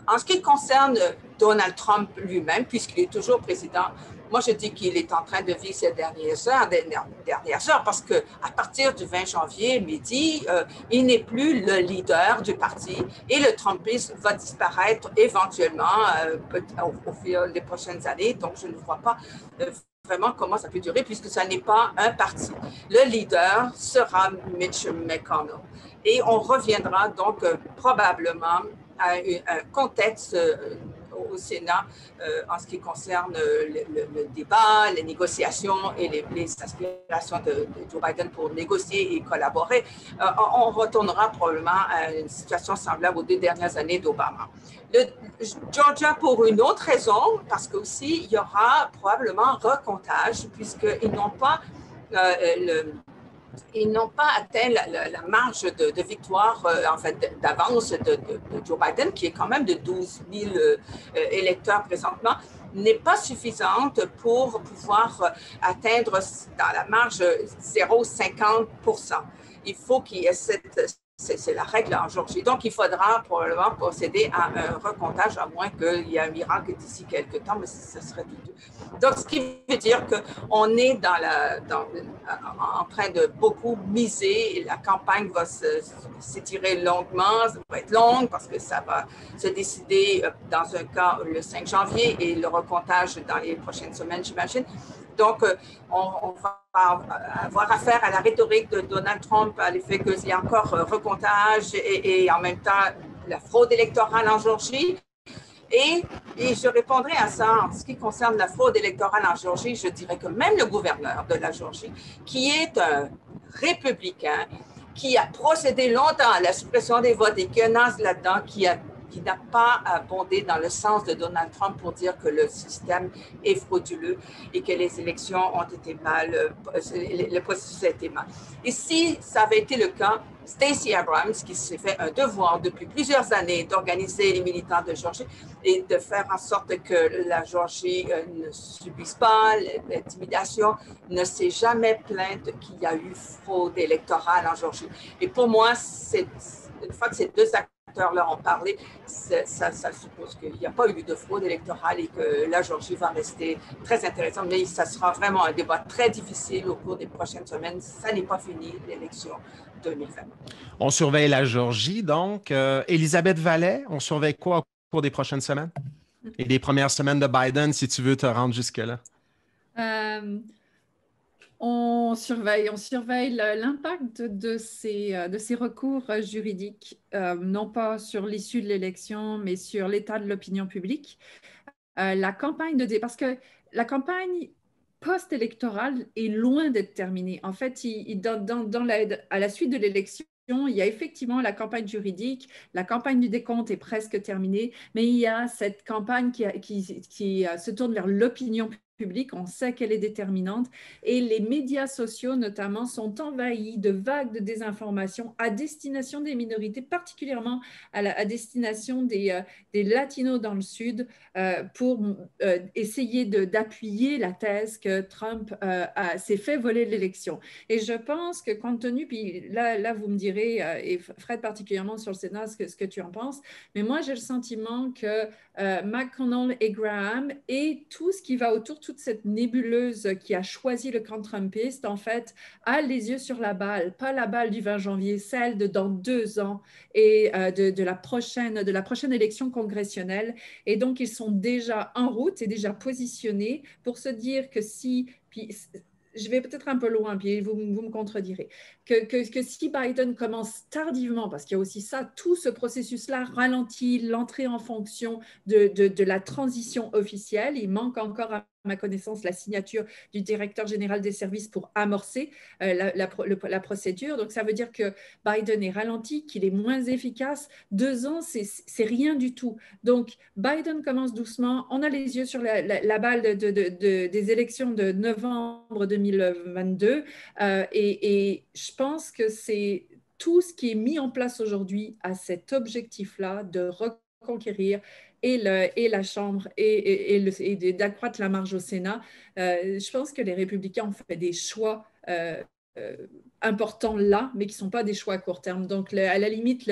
en ce qui concerne Donald Trump lui-même, puisqu'il est toujours président, moi, je dis qu'il est en train de vivre ces dernières heures parce qu'à partir du 20 janvier, midi, il n'est plus le leader du parti et le Trumpisme va disparaître éventuellement au fil des prochaines années. Donc, je ne vois pas vraiment comment ça peut durer puisque ça n'est pas un parti. Le leader sera Mitch McConnell. Et on reviendra donc probablement à un contexte au Sénat en ce qui concerne le débat, les négociations et les aspirations de Joe Biden pour négocier et collaborer. On retournera probablement à une situation semblable aux 2 dernières années d'Obama. Georgia, pour une autre raison, parce qu'aussi, il y aura probablement recomptage, puisqu'ils n'ont pas atteint la marge de victoire, en fait, d'avance de Joe Biden, qui est quand même de 12 000 électeurs présentement, n'est pas suffisante pour pouvoir atteindre dans la marge 0,50%. Il faut qu'il y ait c'est la règle en Georgie. Donc, il faudra probablement procéder à un recomptage, à moins qu'il y ait un miracle d'ici quelques temps, mais ce serait douteux. Donc, ce qui veut dire qu'on est en train de beaucoup miser et la campagne va s'étirer longuement, ça va être longue parce que ça va se décider dans un cas le 5 janvier et le recomptage dans les prochaines semaines, j'imagine. Donc, on va avoir affaire à la rhétorique de Donald Trump, à l'effet qu'il y a encore recomptage et en même temps la fraude électorale en Georgie. Et je répondrai à ça en ce qui concerne la fraude électorale en Georgie. Je dirais que même le gouverneur de la Georgie, qui est un républicain, qui a procédé longtemps à la suppression des votes et qui est là-dedans, qui n'a pas abondé dans le sens de Donald Trump pour dire que le système est frauduleux et que les élections ont été le processus a été mal. Et si ça avait été le cas, Stacey Abrams, qui s'est fait un devoir depuis plusieurs années d'organiser les militants de Georgie et de faire en sorte que la Georgie ne subisse pas l'intimidation, ne s'est jamais plainte qu'il y a eu fraude électorale en Georgie. Et pour moi, une fois que ces deux acteurs-là ont parlé, ça suppose qu'il n'y a pas eu de fraude électorale et que la Georgie va rester très intéressante. Mais ça sera vraiment un débat très difficile au cours des prochaines semaines. Ça n'est pas fini, l'élection 2020. On surveille la Georgie, donc. Élisabeth Vallet, on surveille quoi au cours des prochaines semaines? Et des premières semaines de Biden, si tu veux te rendre jusque-là? On surveille l'impact de ces recours juridiques, non pas sur l'issue de l'élection, mais sur l'état de l'opinion publique. La campagne parce que la campagne post-électorale est loin d'être terminée. En fait, à la suite de l'élection, il y a effectivement la campagne juridique, la campagne du décompte est presque terminée, mais il y a cette campagne qui se tourne vers l'opinion publique, on sait qu'elle est déterminante et les médias sociaux notamment sont envahis de vagues de désinformation à destination des minorités, particulièrement à destination des latinos dans le Sud pour essayer d'appuyer la thèse que Trump s'est fait voler l'élection. Et je pense que compte tenu, puis là vous me direz, et Fred particulièrement sur le Sénat, ce que tu en penses, mais moi j'ai le sentiment que McConnell et Graham et tout ce qui va autour, toute cette nébuleuse qui a choisi le camp trumpiste, en fait, a les yeux sur la balle, pas la balle du 20 janvier, celle de dans 2 ans et de la prochaine élection congressionnelle. Et donc, ils sont déjà en route et déjà positionnés pour se dire que puis je vais peut-être un peu loin, puis vous me contredirez, que si Biden commence tardivement, parce qu'il y a aussi ça, tout ce processus-là ralentit l'entrée en fonction de la transition officielle. Il manque encore, à ma connaissance, la signature du directeur général des services pour amorcer la procédure. Donc, ça veut dire que Biden est ralenti, qu'il est moins efficace. 2 ans, c'est rien du tout. Donc, Biden commence doucement. On a les yeux sur la balle des élections de novembre 2022 et je pense que tout ce qui est mis en place aujourd'hui a cet objectif-là de reconquérir et la Chambre et d'accroître la marge au Sénat. Je pense que les républicains ont fait des choix importants là, mais qui ne sont pas des choix à court terme. Donc, à la limite,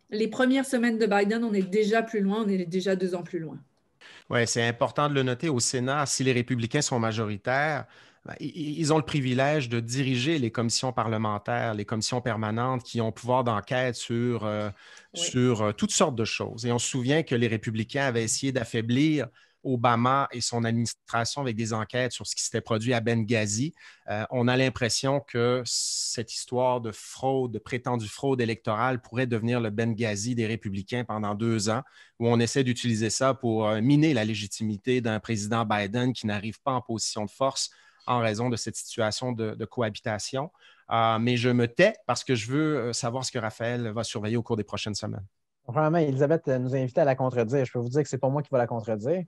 les premières semaines de Biden, on est déjà plus loin, on est déjà 2 ans plus loin. Oui, c'est important de le noter au Sénat. Si les républicains sont majoritaires, ben, ils ont le privilège de diriger les commissions parlementaires, les commissions permanentes qui ont pouvoir d'enquête sur toutes sortes de choses. Et on se souvient que les républicains avaient essayé d'affaiblir Obama et son administration avec des enquêtes sur ce qui s'était produit à Benghazi. On a l'impression que cette histoire de fraude, de prétendue fraude électorale pourrait devenir le Benghazi des républicains pendant 2 ans, où on essaie d'utiliser ça pour miner la légitimité d'un président Biden qui n'arrive pas en position de force en raison de cette situation de cohabitation. Mais je me tais parce que je veux savoir ce que Raphaël va surveiller au cours des prochaines semaines. Vraiment, Elisabeth nous a invité à la contredire. Je peux vous dire que ce n'est pas moi qui va la contredire.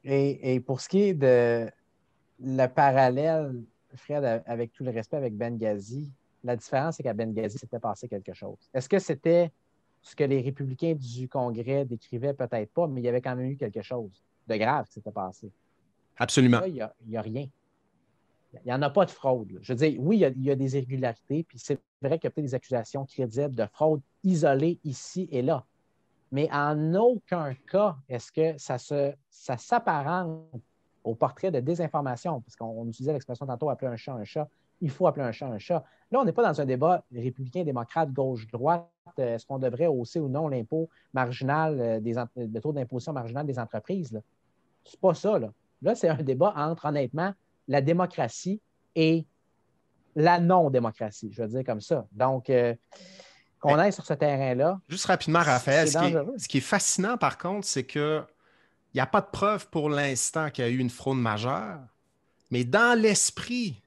Et pour ce qui est de le parallèle, Fred, avec tout le respect avec Benghazi, la différence, c'est qu'à Benghazi, s'était passé quelque chose. Est-ce que c'était ce que les républicains du Congrès décrivaient? Peut-être pas, mais il y avait quand même eu quelque chose de grave qui s'était passé. Absolument. Là, il n'y a rien. Il n'y en a pas de fraude. Là. Je veux dire, oui, il y a des irrégularités, puis c'est vrai qu'il y a peut-être des accusations crédibles de fraude isolées ici et là. Mais en aucun cas, est-ce que ça s'apparente au portrait de désinformation? Parce qu'on utilisait l'expression tantôt, appeler un chat un chat. Il faut appeler un chat un chat. Là, on n'est pas dans un débat républicain, démocrate, gauche-droite. Est-ce qu'on devrait hausser ou non l'impôt marginal, le taux d'imposition marginal des entreprises? Là? C'est pas ça. Là, c'est un débat entre, honnêtement, la démocratie et la non-démocratie. Je veux dire comme ça. Donc, qu'on aille sur ce terrain-là. Juste rapidement, Raphaël, ce qui est fascinant, par contre, c'est qu'il n'y a pas de preuve pour l'instant qu'il y a eu une fraude majeure, mais dans l'esprit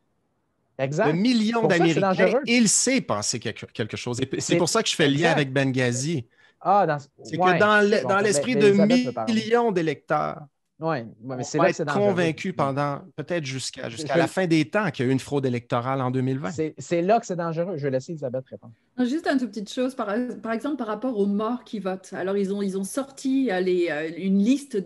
de millions d'Américains, il s'est passé quelque chose. Et c'est pour ça que je fais le lien avec Benghazi. C'est que dans l'esprit de millions d'électeurs, mais on va être convaincu pendant peut-être jusqu'à la fin des temps qu'il y a eu une fraude électorale en 2020. C'est là que c'est dangereux. Je vais laisser Elisabeth répondre. Juste une toute petite chose, par exemple, par rapport aux morts qui votent. Alors, ils ont sorti une liste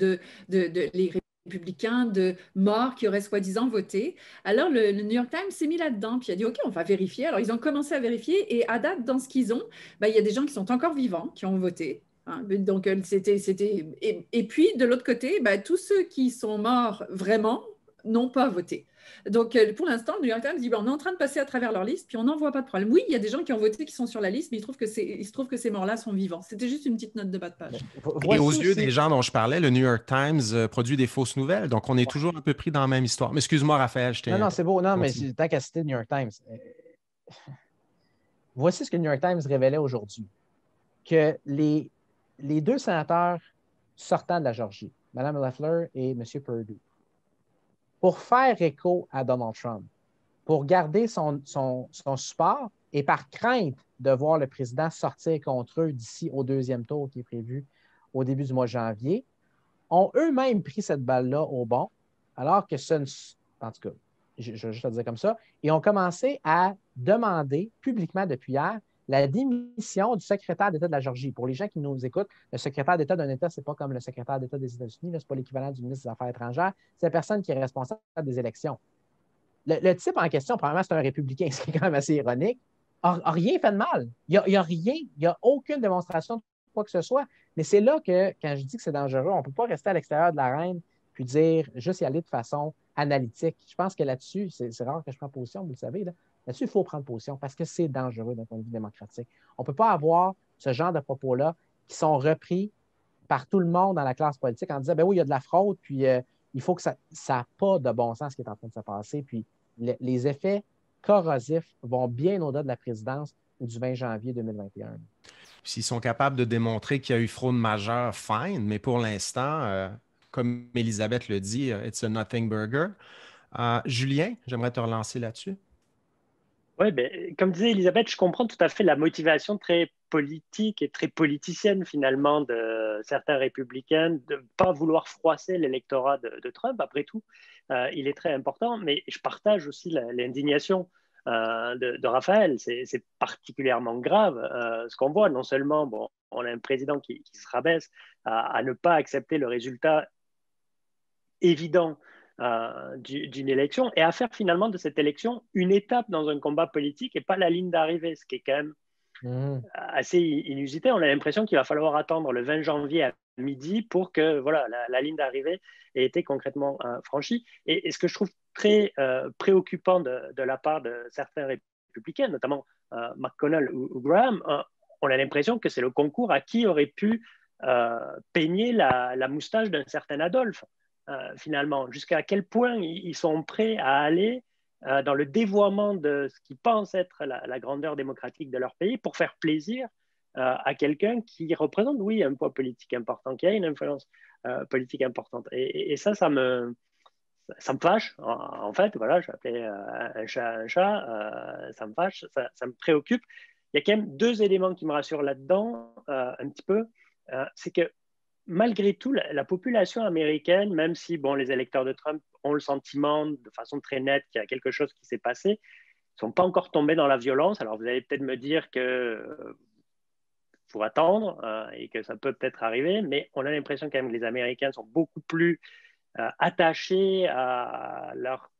les républicains de morts qui auraient soi-disant voté. Alors, le New York Times s'est mis là-dedans, puis il a dit, OK, on va vérifier. Alors, ils ont commencé à vérifier, et à date, dans ce qu'ils ont, il y a des gens qui sont encore vivants, qui ont voté. Donc, et puis, de l'autre côté, tous ceux qui sont morts vraiment n'ont pas voté. Donc, pour l'instant, le New York Times dit on est en train de passer à travers leur liste, puis on n'en voit pas de problème. Oui, il y a des gens qui ont voté qui sont sur la liste, mais il se trouve que ces morts-là sont vivants. C'était juste une petite note de bas de page. Et aux yeux des gens dont je parlais, le New York Times produit des fausses nouvelles. Donc, on est toujours un peu pris dans la même histoire. Mais excuse-moi, Raphaël, je t'ai... Non, c'est beau. Non, mais tant qu'à citer le New York Times. Voici ce que le New York Times révélait aujourd'hui. Que les 2 sénateurs sortant de la Georgie, Mme Loeffler et M. Perdue, pour faire écho à Donald Trump, pour garder son support et par crainte de voir le président sortir contre eux d'ici au 2e tour qui est prévu au début du mois de janvier, ont eux-mêmes pris cette balle-là au bon, alors que en tout cas, je vais juste le dire comme ça, et ont commencé à demander publiquement depuis hier la démission du secrétaire d'État de la Georgie. Pour les gens qui nous écoutent, le secrétaire d'État d'un État, ce n'est pas comme le secrétaire d'État des États-Unis, ce n'est pas l'équivalent du ministre des Affaires étrangères, c'est la personne qui est responsable des élections. Le type en question, probablement, c'est un républicain, ce qui est quand même assez ironique, n'a rien fait de mal. Il n'y a rien, il n'y a aucune démonstration de quoi que ce soit. Mais c'est là que, quand je dis que c'est dangereux, on ne peut pas rester à l'extérieur de l'arène puis dire, juste y aller de façon analytique. Je pense que là-dessus, c'est rare que je prenne position, vous le savez, là-dessus, il faut prendre position parce que c'est dangereux d'un point de vue démocratique. On ne peut pas avoir ce genre de propos-là qui sont repris par tout le monde dans la classe politique en disant, ben oui, il y a de la fraude, puis il faut que ça n'a pas de bon sens ce qui est en train de se passer. Puis les effets corrosifs vont bien au-delà de la présidence du 20 janvier 2021. S'ils sont capables de démontrer qu'il y a eu fraude majeure, fine, mais pour l'instant, comme Elisabeth le dit, it's a nothing burger. Julien, j'aimerais te relancer là-dessus. Oui, comme disait Elisabeth, je comprends tout à fait la motivation très politique et très politicienne finalement de certains républicains de ne pas vouloir froisser l'électorat de Trump. Après tout, il est très important, mais je partage aussi l'indignation de Raphaël. C'est particulièrement grave ce qu'on voit. Non seulement, bon, on a un président qui se rabaisse à ne pas accepter le résultat évident d'une élection et à faire finalement de cette élection une étape dans un combat politique et pas la ligne d'arrivée, ce qui est quand même assez inusité. On a l'impression qu'il va falloir attendre le 20 janvier à midi pour que voilà, la ligne d'arrivée ait été concrètement franchie. Et ce que je trouve très préoccupant de la part de certains républicains, notamment McConnell ou Graham, on a l'impression que c'est le concours à qui aurait pu peigner la moustache d'un certain Adolphe. Finalement, jusqu'à quel point ils sont prêts à aller dans le dévoiement de ce qu'ils pensent être la grandeur démocratique de leur pays pour faire plaisir à quelqu'un qui représente, oui, un poids politique important, qui a une influence politique importante. Et ça me fâche, en fait, voilà, je vais appeler un chat, ça me fâche, ça me préoccupe. Il y a quand même deux éléments qui me rassurent là-dedans, un petit peu, c'est que malgré tout, la population américaine, même si bon, les électeurs de Trump ont le sentiment de façon très nette qu'il y a quelque chose qui s'est passé, ne sont pas encore tombés dans la violence. Alors vous allez peut-être me dire qu'il faut attendre et que ça peut peut-être arriver, mais on a l'impression quand même que les Américains sont beaucoup plus attachés à leurs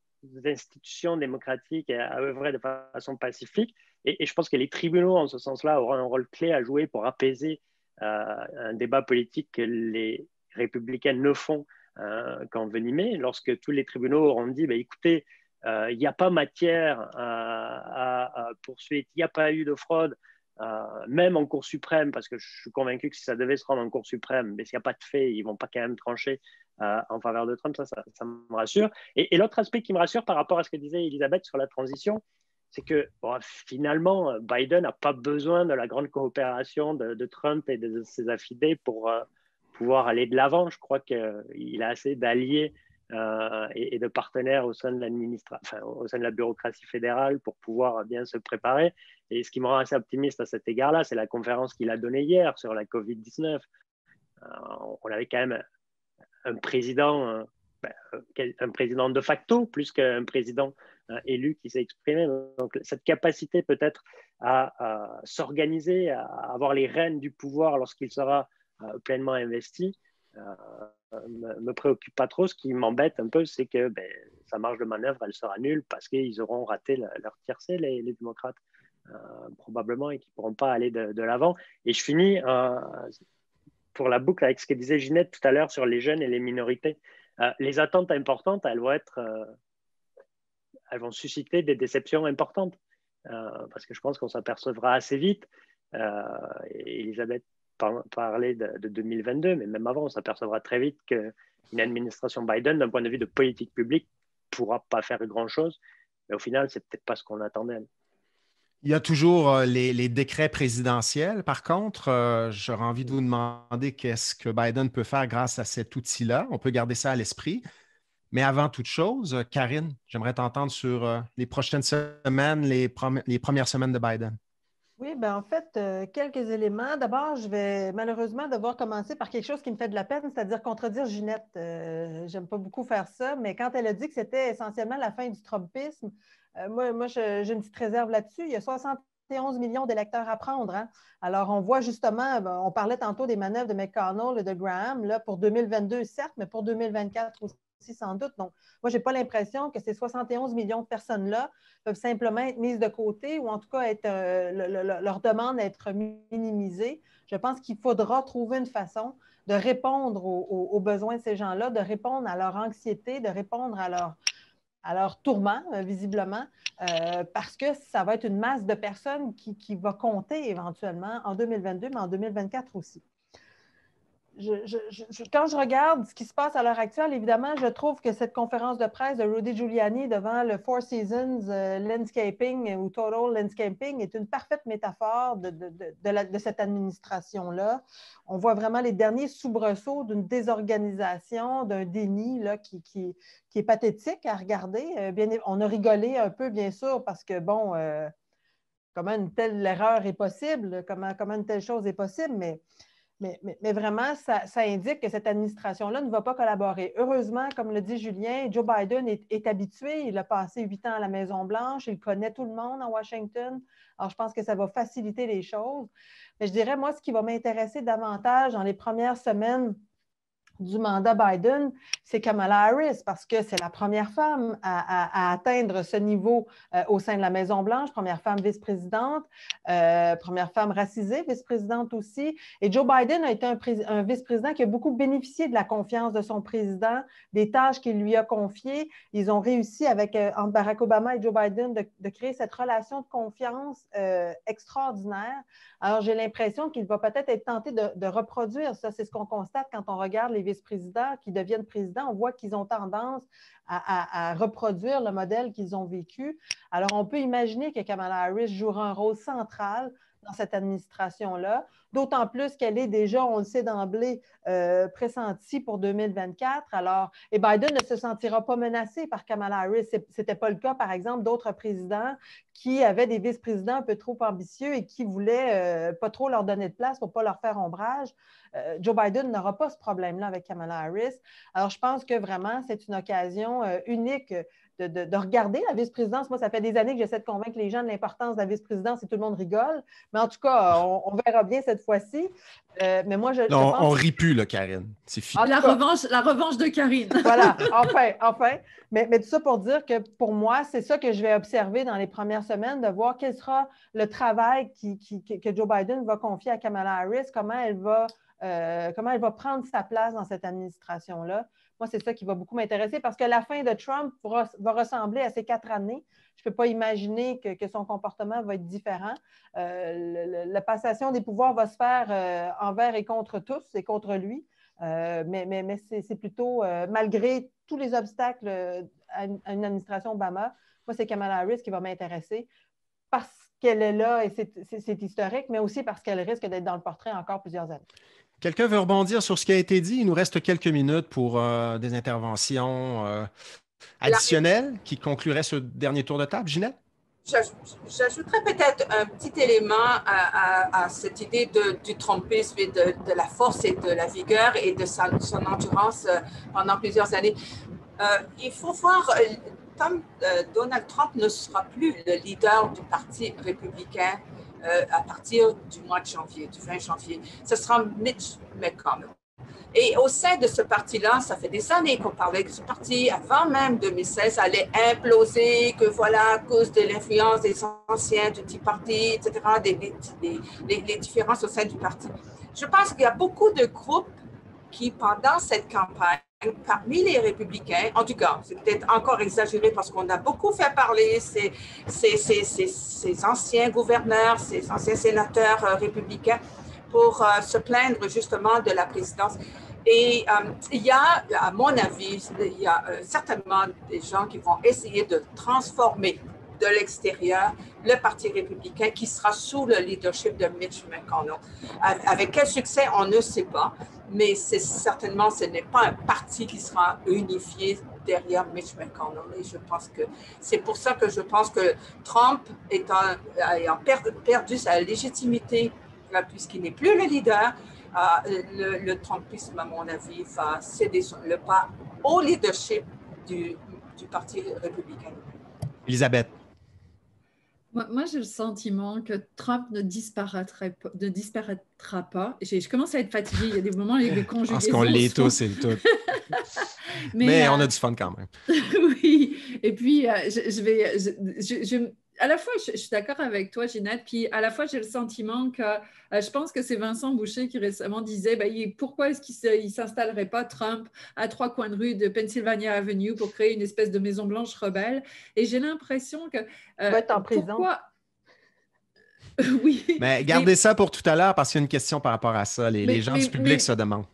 institutions démocratiques et à œuvrer de façon pacifique. Et je pense que les tribunaux, en ce sens-là, auront un rôle clé à jouer pour apaiser un débat politique que les républicains ne font qu'envenimer. Lorsque tous les tribunaux auront dit écoutez, il n'y a pas matière à poursuite, il n'y a pas eu de fraude, même en Cour suprême, parce que je suis convaincu que si ça devait se rendre en Cour suprême, mais s'il n'y a pas de fait, ils ne vont pas quand même trancher en faveur de Trump, ça me rassure. Et l'autre aspect qui me rassure par rapport à ce que disait Elisabeth sur la transition, c'est que finalement, Biden n'a pas besoin de la grande coopération de Trump et de ses affidés pour pouvoir aller de l'avant. Je crois qu'il a assez d'alliés et de partenaires au sein de au sein de la bureaucratie fédérale pour pouvoir bien se préparer. Et ce qui me rend assez optimiste à cet égard-là, c'est la conférence qu'il a donnée hier sur la COVID-19. On avait quand même un président de facto plus qu'un président élu qui s'est exprimé. Donc cette capacité peut-être à s'organiser, à avoir les rênes du pouvoir lorsqu'il sera pleinement investi, me préoccupe pas trop. Ce qui m'embête un peu, c'est que sa marge de manœuvre, elle sera nulle parce qu'ils auront raté leur tiercé, les démocrates, probablement, et qu'ils ne pourront pas aller de l'avant. Et je finis pour la boucle avec ce que disait Ginette tout à l'heure sur les jeunes et les minorités. Les attentes importantes, elles vont susciter des déceptions importantes, parce que je pense qu'on s'apercevra assez vite. Et Elisabeth parlait de 2022, mais même avant, on s'apercevra très vite qu'une administration Biden, d'un point de vue de politique publique, ne pourra pas faire grand-chose. Mais au final, c'est peut-être pas ce qu'on attendait. Il y a toujours les décrets présidentiels. Par contre, j'aurais envie de vous demander qu'est-ce que Biden peut faire grâce à cet outil-là. On peut garder ça à l'esprit. Mais avant toute chose, Karine, j'aimerais t'entendre sur les prochaines semaines, les premières semaines de Biden. Oui, en fait, quelques éléments. D'abord, je vais malheureusement devoir commencer par quelque chose qui me fait de la peine, c'est-à-dire contredire Ginette. J'aime pas beaucoup faire ça, mais quand elle a dit que c'était essentiellement la fin du Trumpisme, moi j'ai une petite réserve là-dessus. Il y a 71 millions d'électeurs à prendre. Hein? Alors, on voit justement, on parlait tantôt des manœuvres de McConnell et de Graham, là, pour 2022, certes, mais pour 2024 aussi, sans doute. Donc, moi, je n'ai pas l'impression que ces 71 millions de personnes-là peuvent simplement être mises de côté ou en tout cas leur demande être minimisée. Je pense qu'il faudra trouver une façon de répondre aux besoins de ces gens-là, de répondre à leur anxiété, de répondre à leur tourment, visiblement, parce que ça va être une masse de personnes qui va compter éventuellement en 2022, mais en 2024 aussi. Quand je regarde ce qui se passe à l'heure actuelle, évidemment, je trouve que cette conférence de presse de Rudy Giuliani devant le Four Seasons Landscaping ou Total Landscaping est une parfaite métaphore de cette administration-là. On voit vraiment les derniers soubresauts d'une désorganisation, d'un déni là, qui est pathétique à regarder. On a rigolé un peu, bien sûr, parce que, bon, comment une telle erreur est possible, comment une telle chose est possible, mais Mais vraiment, ça indique que cette administration-là ne va pas collaborer. Heureusement, comme le dit Julien, Joe Biden est habitué. Il a passé 8 ans à la Maison-Blanche. Il connaît tout le monde à Washington. Alors, je pense que ça va faciliter les choses. Mais je dirais, moi, ce qui va m'intéresser davantage dans les premières semaines du mandat Biden, c'est Kamala Harris, parce que c'est la première femme à atteindre ce niveau au sein de la Maison-Blanche, première femme vice-présidente, première femme racisée, vice-présidente aussi. Et Joe Biden a été un vice-président qui a beaucoup bénéficié de la confiance de son président, des tâches qu'il lui a confiées. Ils ont réussi entre Barack Obama et Joe Biden de créer cette relation de confiance extraordinaire. Alors, j'ai l'impression qu'il va peut-être être tenté de reproduire ça. C'est ce qu'on constate quand on regarde les vice-présidents qui deviennent présidents. On voit qu'ils ont tendance à reproduire le modèle qu'ils ont vécu. Alors, on peut imaginer que Kamala Harris jouera un rôle central dans cette administration-là, d'autant plus qu'elle est déjà, on le sait d'emblée, pressentie pour 2024. Alors, et Biden ne se sentira pas menacé par Kamala Harris. Ce n'était pas le cas, par exemple, d'autres présidents qui avaient des vice-présidents un peu trop ambitieux et qui ne voulaient pas trop leur donner de place pour ne pas leur faire ombrage. Joe Biden n'aura pas ce problème-là avec Kamala Harris. Alors, je pense que vraiment, c'est une occasion unique de regarder la vice-présidence. Moi, ça fait des années que j'essaie de convaincre les gens de l'importance de la vice-présidence et tout le monde rigole. Mais en tout cas, on verra bien cette fois-ci. Mais moi, je pense... On rit plus, là, Karine. C'est fini. La revanche de Karine. Voilà, enfin. Mais tout ça pour dire que pour moi, c'est ça que je vais observer dans les premières semaines, de voir quel sera le travail que Joe Biden va confier à Kamala Harris, comment elle va prendre sa place dans cette administration-là. Moi, c'est ça qui va beaucoup m'intéresser parce que la fin de Trump va ressembler à ces 4 années. Je ne peux pas imaginer que son comportement va être différent. La passation des pouvoirs va se faire envers et contre tous et contre lui. Mais c'est plutôt, malgré tous les obstacles à une administration Obama, moi, c'est Kamala Harris qui va m'intéresser parce qu'elle est là et c'est historique, mais aussi parce qu'elle risque d'être dans le portrait encore plusieurs années. Quelqu'un veut rebondir sur ce qui a été dit? Il nous reste quelques minutes pour des interventions additionnelles qui concluraient ce dernier tour de table. Ginette? J'ajouterais peut-être un petit élément à cette idée du trumpisme et de la force et de la vigueur et de son endurance pendant plusieurs années. Il faut voir, Donald Trump ne sera plus le leader du Parti républicain à partir du mois de janvier, du 20 janvier. Ce sera Mitch McConnell. Et au sein de ce parti-là, ça fait des années qu'on parlait que ce parti, avant même 2016, allait imploser, que voilà, à cause de l'influence des anciens du Tea Party, etc., les différences au sein du parti. Je pense qu'il y a beaucoup de groupes qui, pendant cette campagne, parmi les républicains, en tout cas, c'est peut-être encore exagéré parce qu'on a beaucoup fait parler ces anciens gouverneurs, ces anciens sénateurs républicains pour se plaindre justement de la présidence. Et il y a, à mon avis, il y a certainement des gens qui vont essayer de transformer de l'extérieur le Parti républicain qui sera sous le leadership de Mitch McConnell. Avec quel succès, on ne sait pas, mais certainement, ce n'est pas un parti qui sera unifié derrière Mitch McConnell. Et je pense que c'est pour ça que je pense que Trump ayant perdu sa légitimité, puisqu'il n'est plus le leader, le Trumpisme, à mon avis, va céder le pas au leadership du Parti républicain. Elisabeth. Moi, j'ai le sentiment que Trump ne disparaîtra pas. Je commence à être fatiguée. Il y a des moments où les conjugaisons. Parce qu'on l'est tous et tout. Mais on a du fun quand même. Oui. Et puis, à la fois, je suis d'accord avec toi, Ginette, puis à la fois, j'ai le sentiment que je pense que c'est Vincent Boucher qui récemment disait pourquoi est-ce qu'il ne s'installerait pas Trump à 3 coins de rue de Pennsylvania Avenue pour créer une espèce de Maison-Blanche rebelle. Et j'ai l'impression que... il va être en prison. Pourquoi... Oui. Mais gardez ça pour tout à l'heure parce qu'il y a une question par rapport à ça. Les gens du public se demandent.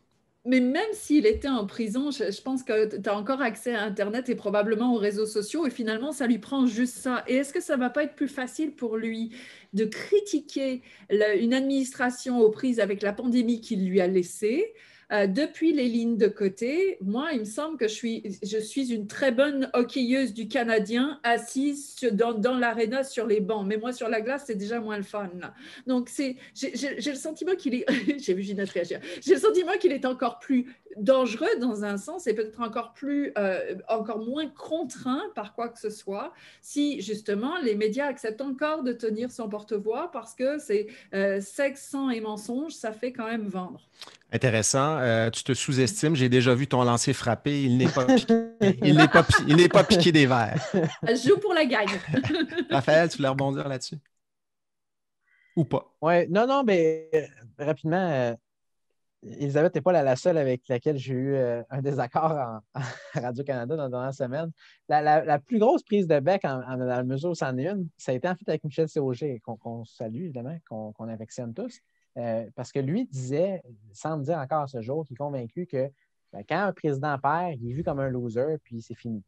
Mais même s'il était en prison, je pense que tu as encore accès à Internet et probablement aux réseaux sociaux et finalement, ça lui prend juste ça. Et est-ce que ça ne va pas être plus facile pour lui de critiquer une administration aux prises avec la pandémie qu'il lui a laissée Depuis les lignes de côté, moi, il me semble que je suis une très bonne hockeyeuse du Canadien assise dans l'aréna sur les bancs. Mais moi, sur la glace, c'est déjà moins le fun, là. Donc, j'ai le sentiment qu'il est... J'ai vu Ginette réagir. J'ai le sentiment qu'il est encore plus dangereux dans un sens et peut-être encore moins contraint par quoi que ce soit si, justement, les médias acceptent encore de tenir son porte-voix parce que c'est sexe, sang et mensonge, ça fait quand même vendre. Intéressant. Tu te sous-estimes. J'ai déjà vu ton lancer frapper. Il n'est pas piqué, il n'est pas piqué des verres. Je joue pour la gagne. Raphaël, tu voulais rebondir là-dessus? Ou pas? Oui, non, mais rapidement, Elisabeth n'est pas la seule avec laquelle j'ai eu un désaccord à Radio-Canada dans la dernière semaine. La plus grosse prise de bec dans la mesure où c'en est une, ça a été en fait avec Michel Séauger, qu'on salue évidemment, qu'on affectionne tous. Parce que lui disait, sans me dire encore à ce jour, qu'il est convaincu que quand un président perd, il est vu comme un loser, puis c'est fini.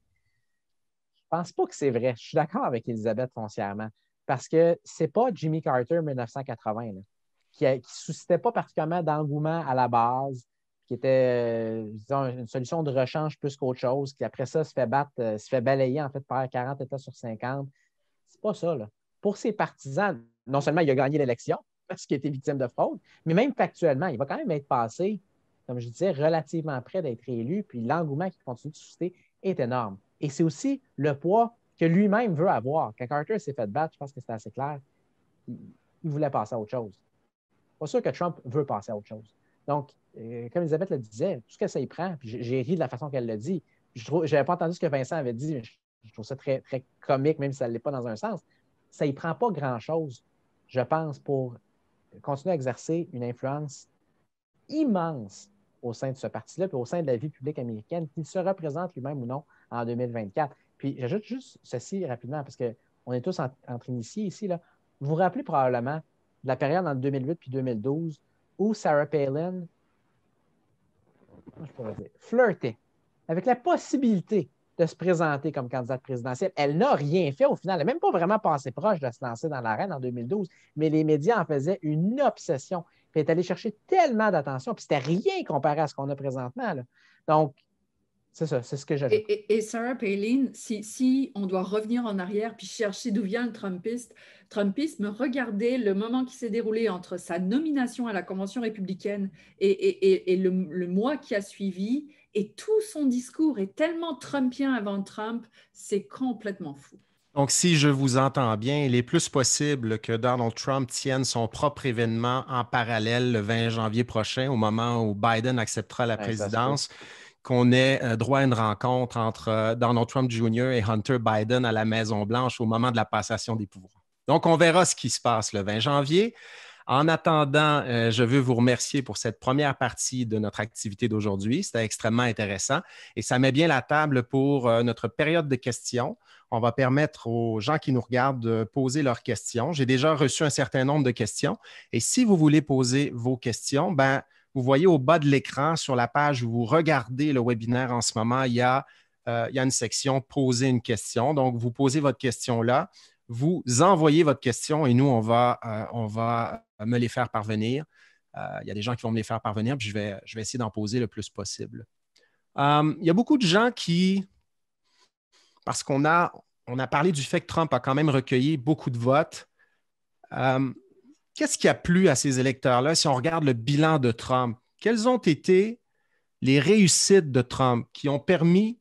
Je ne pense pas que c'est vrai. Je suis d'accord avec Elisabeth foncièrement. Parce que ce n'est pas Jimmy Carter 1980 là, qui ne suscitait pas particulièrement d'engouement à la base, qui était disons, une solution de rechange plus qu'autre chose, qui après ça se fait balayer en fait par 40 États sur 50. C'est pas ça. Là. Pour ses partisans, non seulement il a gagné l'élection, parce qu'il a été victime de fraude, mais même factuellement, il va quand même être passé, comme je disais, relativement près d'être élu, puis l'engouement qu'il continue de susciter est énorme. Et c'est aussi le poids que lui-même veut avoir. Quand Carter s'est fait battre, je pense que c'était assez clair, il voulait passer à autre chose. Pas sûr que Trump veut passer à autre chose. Donc, comme Elisabeth le disait, tout ce que ça y prend, puis j'ai ri de la façon qu'elle l'a dit. Je n'avais pas entendu ce que Vincent avait dit, mais je trouve ça très, très comique, même si ça ne l'est pas dans un sens. Ça y prend pas grand-chose, je pense, pour continuer à exercer une influence immense au sein de ce parti-là, puis au sein de la vie publique américaine, qu'il se représente lui-même ou non en 2024. Puis j'ajoute juste ceci rapidement, parce qu'on est tous entre initiés ici. Là. Vous vous rappelez probablement de la période entre 2008 puis 2012 où Sarah Palin, flirtait avec la possibilité de se présenter comme candidate présidentielle. Elle n'a rien fait au final. Elle n'a même pas vraiment passé proche de se lancer dans l'arène en 2012, mais les médias en faisaient une obsession. Puis elle est allée chercher tellement d'attention, puis c'était rien comparé à ce qu'on a présentement. Là. Donc, c'est ça, c'est ce que j'ajoute. Et Sarah Palin, si on doit revenir en arrière puis chercher d'où vient le Trumpisme, regardez le moment qui s'est déroulé entre sa nomination à la Convention républicaine et le mois qui a suivi, et tout son discours est tellement trumpien avant Trump, c'est complètement fou. Donc, si je vous entends bien, il est plus possible que Donald Trump tienne son propre événement en parallèle le 20 janvier prochain, au moment où Biden acceptera la présidence, qu'on ait droit à une rencontre entre Donald Trump Jr. et Hunter Biden à la Maison-Blanche au moment de la passation des pouvoirs. Donc, on verra ce qui se passe le 20 janvier. En attendant, je veux vous remercier pour cette première partie de notre activité d'aujourd'hui. C'était extrêmement intéressant et ça met bien la table pour notre période de questions. On va permettre aux gens qui nous regardent de poser leurs questions. J'ai déjà reçu un certain nombre de questions et si vous voulez poser vos questions, vous voyez au bas de l'écran sur la page où vous regardez le webinaire en ce moment, il y a une section « Poser une question ». Donc, vous posez votre question là. Vous envoyez votre question et nous, on va me les faire parvenir. Il y a des gens qui vont me les faire parvenir, puis je vais essayer d'en poser le plus possible. Il y a beaucoup de gens qui, parce qu'on a parlé du fait que Trump a quand même recueilli beaucoup de votes, qu'est-ce qui a plu à ces électeurs-là si on regarde le bilan de Trump? Quelles ont été les réussites de Trump qui ont permis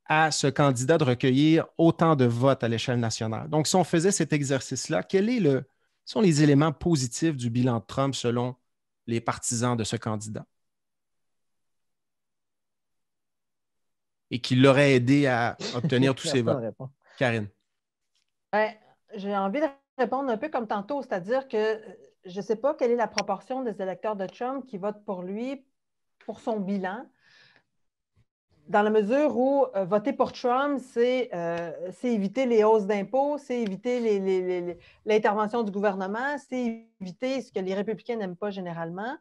à ce candidat de recueillir autant de votes à l'échelle nationale? Donc, si on faisait cet exercice-là, quels sont les éléments positifs du bilan de Trump selon les partisans de ce candidat? Et qui l'aurait aidé à obtenir tous ces votes. Karine. J'ai envie de répondre un peu comme tantôt, c'est-à-dire que je ne sais pas quelle est la proportion des électeurs de Trump qui votent pour lui pour son bilan. Dans la mesure où voter pour Trump, c'est éviter les hausses d'impôts, c'est éviter l'intervention du gouvernement, c'est éviter ce que les républicains n'aiment pas généralement.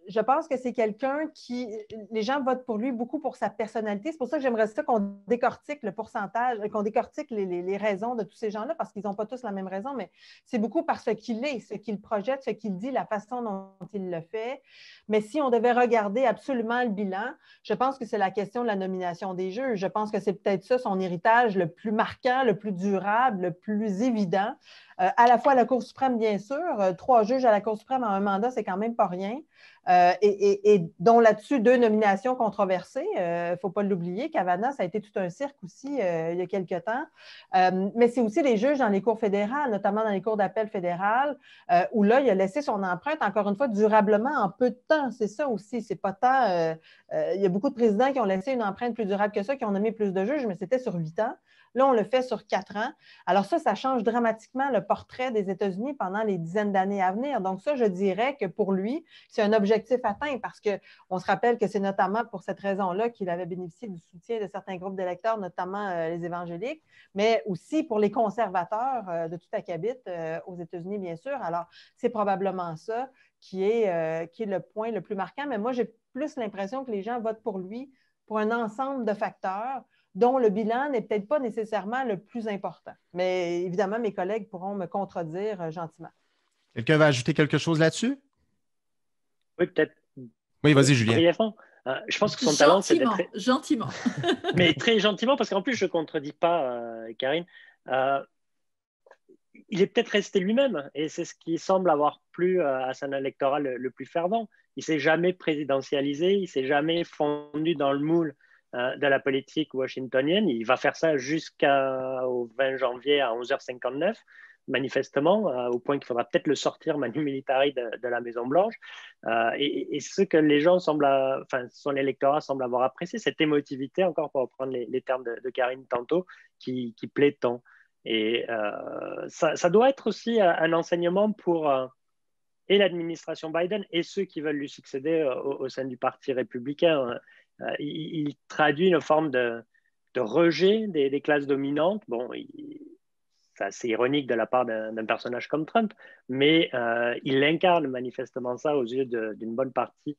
je pense que c'est quelqu'un qui, les gens votent pour lui beaucoup pour sa personnalité. C'est pour ça que j'aimerais ça qu'on décortique le pourcentage, qu'on décortique les raisons de tous ces gens-là, parce qu'ils n'ont pas tous la même raison, mais c'est beaucoup par ce qu'il est, ce qu'il projette, ce qu'il dit, la façon dont il le fait. Mais si on devait regarder absolument le bilan, je pense que c'est la question de la nomination des juges. Je pense que c'est peut-être ça son héritage le plus marquant, le plus durable, le plus évident. À la fois à la Cour suprême, bien sûr. 3 juges à la Cour suprême en un mandat, c'est quand même pas rien. Et dont là-dessus, 2 nominations controversées. Il ne faut pas l'oublier. Kavanaugh, ça a été tout un cirque aussi il y a quelque temps. Mais c'est aussi les juges dans les cours fédérales, notamment dans les cours d'appel fédérales, où là, il a laissé son empreinte, encore une fois, durablement en peu de temps. C'est ça aussi. C'est pas tant. Il y a beaucoup de présidents qui ont laissé une empreinte plus durable que ça, qui ont nommé plus de juges, mais c'était sur 8 ans. Là, on le fait sur 4 ans. Alors ça change dramatiquement le portrait des États-Unis pendant les dizaines d'années à venir. Donc ça, je dirais que pour lui, c'est un objectif atteint parce qu'on se rappelle que c'est notamment pour cette raison-là qu'il avait bénéficié du soutien de certains groupes d'électeurs, notamment les évangéliques, mais aussi pour les conservateurs de tout acabit aux États-Unis, bien sûr. Alors, c'est probablement ça qui est le point le plus marquant. Mais moi, j'ai plus l'impression que les gens votent pour lui pour un ensemble de facteurs dont le bilan n'est peut-être pas nécessairement le plus important. Mais évidemment, mes collègues pourront me contredire gentiment. Quelqu'un va ajouter quelque chose là-dessus? Oui, peut-être. Oui, vas-y, Julien. Brièvement. Je pense que son talent, c'est d'être... Gentiment. Mais très gentiment, parce qu'en plus, je ne contredis pas Karine. Il est peut-être resté lui-même, et c'est ce qui semble avoir plu à son électorat le plus fervent. Il ne s'est jamais présidentialisé, il ne s'est jamais fondu dans le moule de la politique washingtonienne. Il va faire ça jusqu'au 20 janvier à 11h59, manifestement, au point qu'il faudra peut-être le sortir manu militari de la Maison-Blanche. Et ce que les gens son électorat semble avoir apprécié, cette émotivité, encore pour reprendre les termes de Karine tantôt, qui plaît tant. Et ça doit être aussi un enseignement pour et l'administration Biden et ceux qui veulent lui succéder au sein du Parti républicain. Il traduit une forme de rejet des classes dominantes. Bon, c'est assez ironique de la part d'un personnage comme Trump, mais il incarne manifestement ça aux yeux d'une bonne partie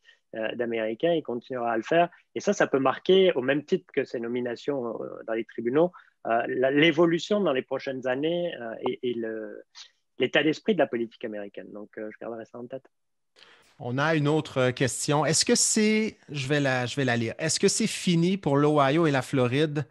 d'Américains. Il continuera à le faire. Et ça peut marquer, au même titre que ses nominations dans les tribunaux, l'évolution dans les prochaines années et l'état d'esprit de la politique américaine. Donc, je garderai ça en tête. On a une autre question. Est-ce que je vais la lire. Est-ce que c'est fini pour l'Ohio et la Floride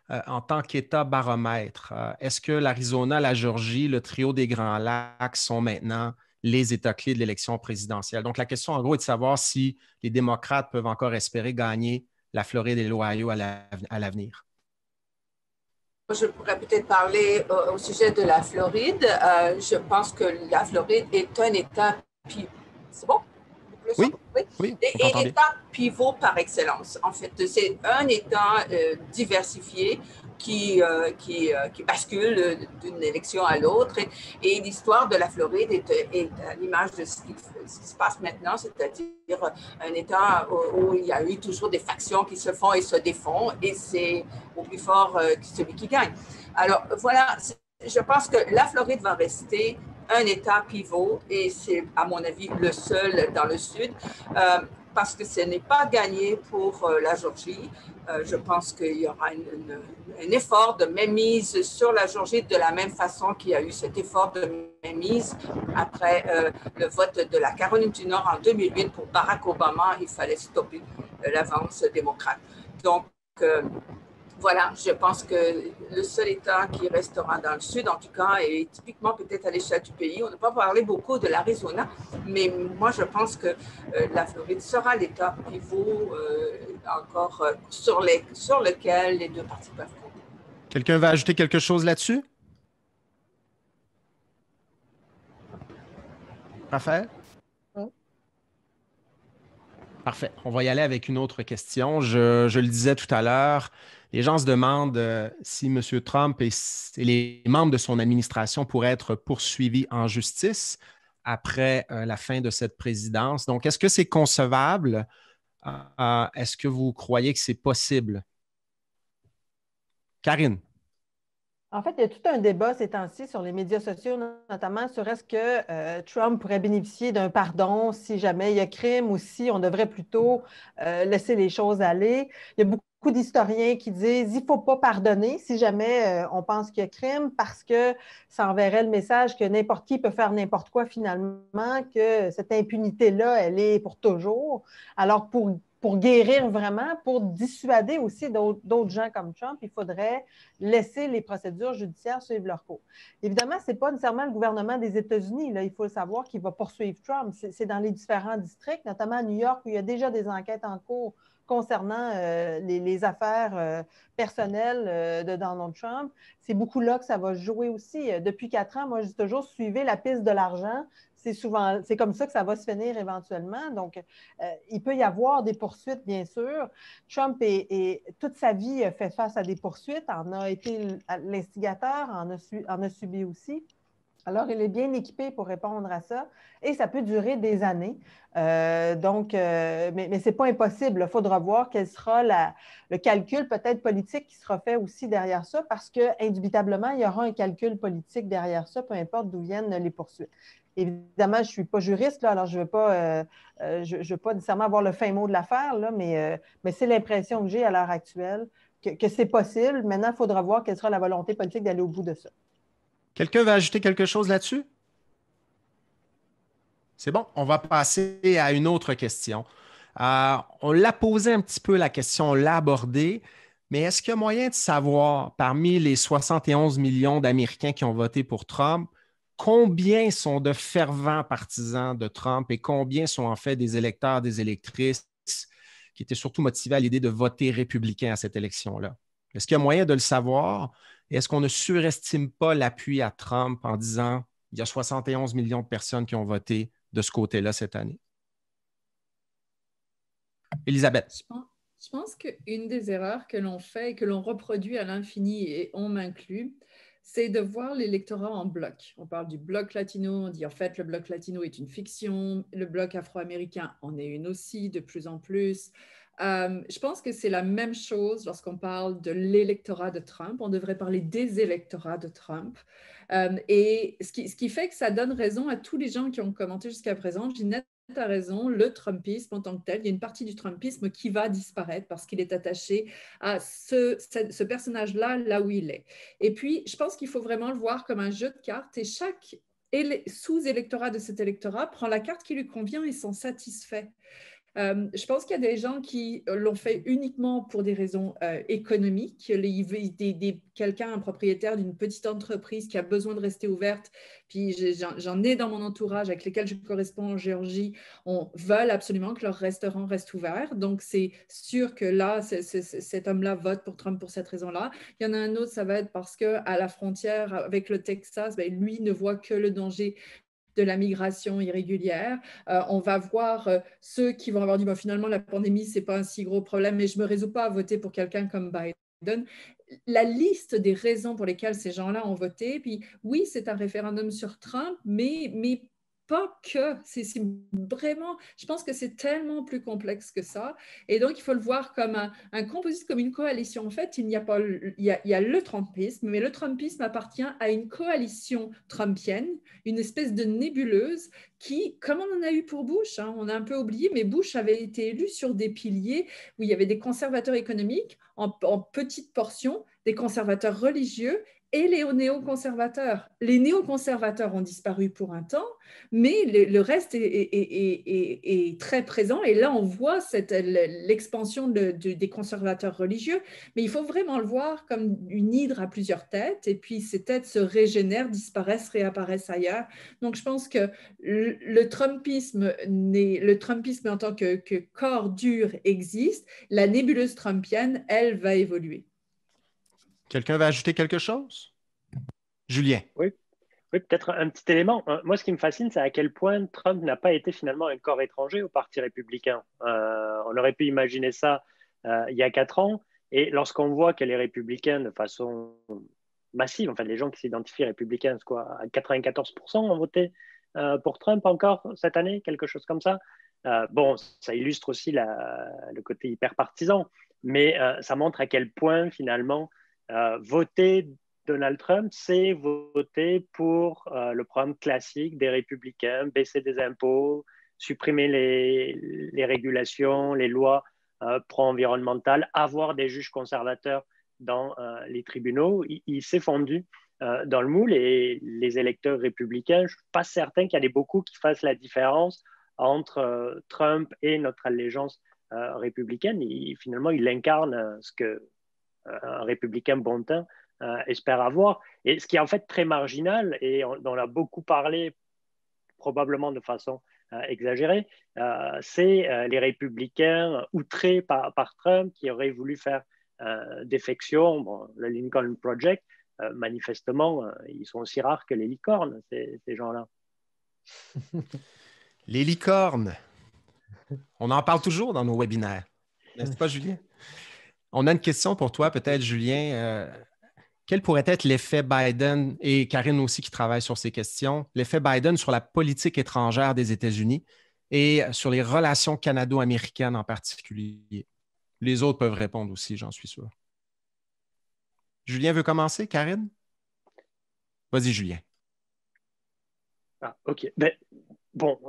en tant qu'État baromètre? Est-ce que l'Arizona, la Géorgie, le trio des Grands Lacs sont maintenant les États clés de l'élection présidentielle? Donc, la question, en gros, est de savoir si les démocrates peuvent encore espérer gagner la Floride et l'Ohio à l'avenir. Je pourrais peut-être parler au sujet de la Floride. Je pense que la Floride est un État pivot. C'est bon? Oui. Et État pivot par excellence. En fait, c'est un État diversifié qui bascule d'une élection à l'autre. Et l'histoire de la Floride est à l'image de ce qui se passe maintenant, c'est-à-dire un État où il y a eu toujours des factions qui se font et se défont, et c'est au plus fort celui qui gagne. Alors voilà, je pense que la Floride va rester un État pivot, et c'est, à mon avis, le seul dans le Sud, parce que ce n'est pas gagné pour la Géorgie. Je pense qu'il y aura un effort de mainmise sur la Géorgie de la même façon qu'il y a eu cet effort de mainmise après le vote de la Caroline du Nord en 2008 pour Barack Obama. Il fallait stopper l'avance démocrate. Donc, voilà, je pense que le seul État qui restera dans le Sud, en tout cas, et typiquement peut-être à l'échelle du pays, on n'a pas parlé beaucoup de l'Arizona, mais moi, je pense que la Floride sera l'État pivot encore sur lequel les deux partis peuvent compter. Quelqu'un va ajouter quelque chose là-dessus? Raphaël? Parfait. On va y aller avec une autre question. Je le disais tout à l'heure, les gens se demandent si M. Trump et les membres de son administration pourraient être poursuivis en justice après la fin de cette présidence. Donc, est-ce que c'est concevable? Est-ce que vous croyez que c'est possible? Karine? En fait, il y a tout un débat ces temps-ci sur les médias sociaux, notamment sur est-ce que Trump pourrait bénéficier d'un pardon si jamais il y a crime ou si on devrait plutôt laisser les choses aller. Il y a beaucoup d'historiens qui disent qu'il ne faut pas pardonner si jamais on pense qu'il y a crime parce que ça enverrait le message que n'importe qui peut faire n'importe quoi finalement, que cette impunité-là, elle est pour toujours. Alors, pour guérir vraiment, pour dissuader aussi d'autres gens comme Trump, il faudrait laisser les procédures judiciaires suivre leur cours. Évidemment, ce n'est pas nécessairement le gouvernement des États-Unis, là, il faut le savoir, qui va poursuivre Trump. C'est dans les différents districts, notamment à New York, où il y a déjà des enquêtes en cours concernant les affaires personnelles de Donald Trump. C'est beaucoup là que ça va jouer aussi. Depuis 4 ans, moi, je dis toujours, suivez la piste de l'argent. C'est comme ça que ça va se finir éventuellement. Donc, il peut y avoir des poursuites, bien sûr. Trump, toute sa vie, fait face à des poursuites, en a été l'instigateur, en a subi aussi. Alors, il est bien équipé pour répondre à ça et ça peut durer des années. Mais ce n'est pas impossible. Il faudra voir quel sera le calcul peut-être politique qui sera fait aussi derrière ça parce qu'indubitablement, il y aura un calcul politique derrière ça, peu importe d'où viennent les poursuites. Évidemment, je ne suis pas juriste, là, alors je ne veux pas nécessairement avoir le fin mot de l'affaire, là, mais c'est l'impression que j'ai à l'heure actuelle que c'est possible. Maintenant, il faudra voir quelle sera la volonté politique d'aller au bout de ça. Quelqu'un veut ajouter quelque chose là-dessus? C'est bon, on va passer à une autre question. On l'a posé un petit peu la question, on l'a abordée, mais est-ce qu'il y a moyen de savoir, parmi les 71 millions d'Américains qui ont voté pour Trump, combien sont de fervents partisans de Trump et combien sont en fait des électeurs, des électrices qui étaient surtout motivés à l'idée de voter républicain à cette élection-là? Est-ce qu'il y a moyen de le savoir? Et est-ce qu'on ne surestime pas l'appui à Trump en disant qu'il y a 71 millions de personnes qui ont voté de ce côté-là cette année? Elisabeth. Je pense qu'une des erreurs que l'on fait et que l'on reproduit à l'infini, et on m'inclut, c'est de voir l'électorat en bloc. On parle du bloc latino, on dit en fait le bloc latino est une fiction, le bloc afro-américain en est une aussi de plus en plus. Je pense que c'est la même chose lorsqu'on parle de l'électorat de Trump. On devrait parler des électorats de Trump. Et ce qui fait que ça donne raison à tous les gens qui ont commenté jusqu'à présent. Ginette a raison, le Trumpisme en tant que tel, il y a une partie du Trumpisme qui va disparaître parce qu'il est attaché à ce personnage-là, là où il est. Et puis, je pense qu'il faut vraiment le voir comme un jeu de cartes et chaque sous-électorat de cet électorat prend la carte qui lui convient et s'en satisfait. Je pense qu'il y a des gens qui l'ont fait uniquement pour des raisons économiques. Quelqu'un, un propriétaire d'une petite entreprise qui a besoin de rester ouverte, puis j'en ai dans mon entourage avec lesquels je corresponds en Géorgie, on veut absolument que leur restaurant reste ouvert. Donc, c'est sûr que là, cet homme-là vote pour Trump pour cette raison-là. Il y en a un autre, ça va être parce qu'à la frontière avec le Texas, lui ne voit que le danger de la migration irrégulière. On va voir ceux qui vont avoir dit finalement la pandémie, ce n'est pas un si gros problème, mais je ne me résous pas à voter pour quelqu'un comme Biden. La liste des raisons pour lesquelles ces gens-là ont voté, puis oui, c'est un référendum sur Trump, mais pas que. C'est vraiment, je pense que c'est tellement plus complexe que ça. Et donc, il faut le voir comme un composite, comme une coalition. En fait, il y a le Trumpisme, mais le Trumpisme appartient à une coalition trumpienne, une espèce de nébuleuse qui, comme on en a eu pour Bush, on a un peu oublié, mais Bush avait été élu sur des piliers où il y avait des conservateurs économiques en petites portions, des conservateurs religieux et les néoconservateurs. Les néoconservateurs ont disparu pour un temps, mais le reste est très présent. Et là, on voit l'expansion des conservateurs religieux, mais il faut vraiment le voir comme une hydre à plusieurs têtes, et puis ces têtes se régénèrent, disparaissent, réapparaissent ailleurs. Donc, je pense que le Trumpisme en tant que corps dur existe. La nébuleuse trumpienne, elle, va évoluer. Quelqu'un va ajouter quelque chose? Julien. Oui, peut-être un petit élément. Moi, ce qui me fascine, c'est à quel point Trump n'a pas été finalement un corps étranger au Parti républicain. On aurait pu imaginer ça il y a 4 ans. Et lorsqu'on voit que les républicains, de façon massive, enfin les gens qui s'identifient républicains, à 94% ont voté pour Trump encore cette année, quelque chose comme ça. Ça illustre aussi le côté hyper partisan, mais ça montre à quel point finalement voter Donald Trump, c'est voter pour le programme classique des républicains, baisser des impôts, supprimer les régulations, les lois pro-environnementales, avoir des juges conservateurs dans les tribunaux. Il s'est fondu dans le moule et les électeurs républicains, je ne suis pas certain qu'il y en ait beaucoup qui fassent la différence entre Trump et notre allégeance républicaine. Finalement, il incarne ce qu'un républicain bon teint espère avoir. Et ce qui est en fait très marginal, et on a beaucoup parlé probablement de façon exagérée, c'est les républicains outrés par Trump qui auraient voulu faire défection. Bon, le Lincoln Project, manifestement, ils sont aussi rares que les licornes, ces gens-là. Les licornes. On en parle toujours dans nos webinaires. N'est-ce pas, Julien? On a une question pour toi, peut-être, Julien. Quel pourrait être l'effet Biden, et Karine aussi qui travaille sur ces questions, l'effet Biden sur la politique étrangère des États-Unis et sur les relations canado-américaines en particulier? Les autres peuvent répondre aussi, j'en suis sûr. Julien veut commencer, Karine? Vas-y, Julien. Ah, OK. Bon,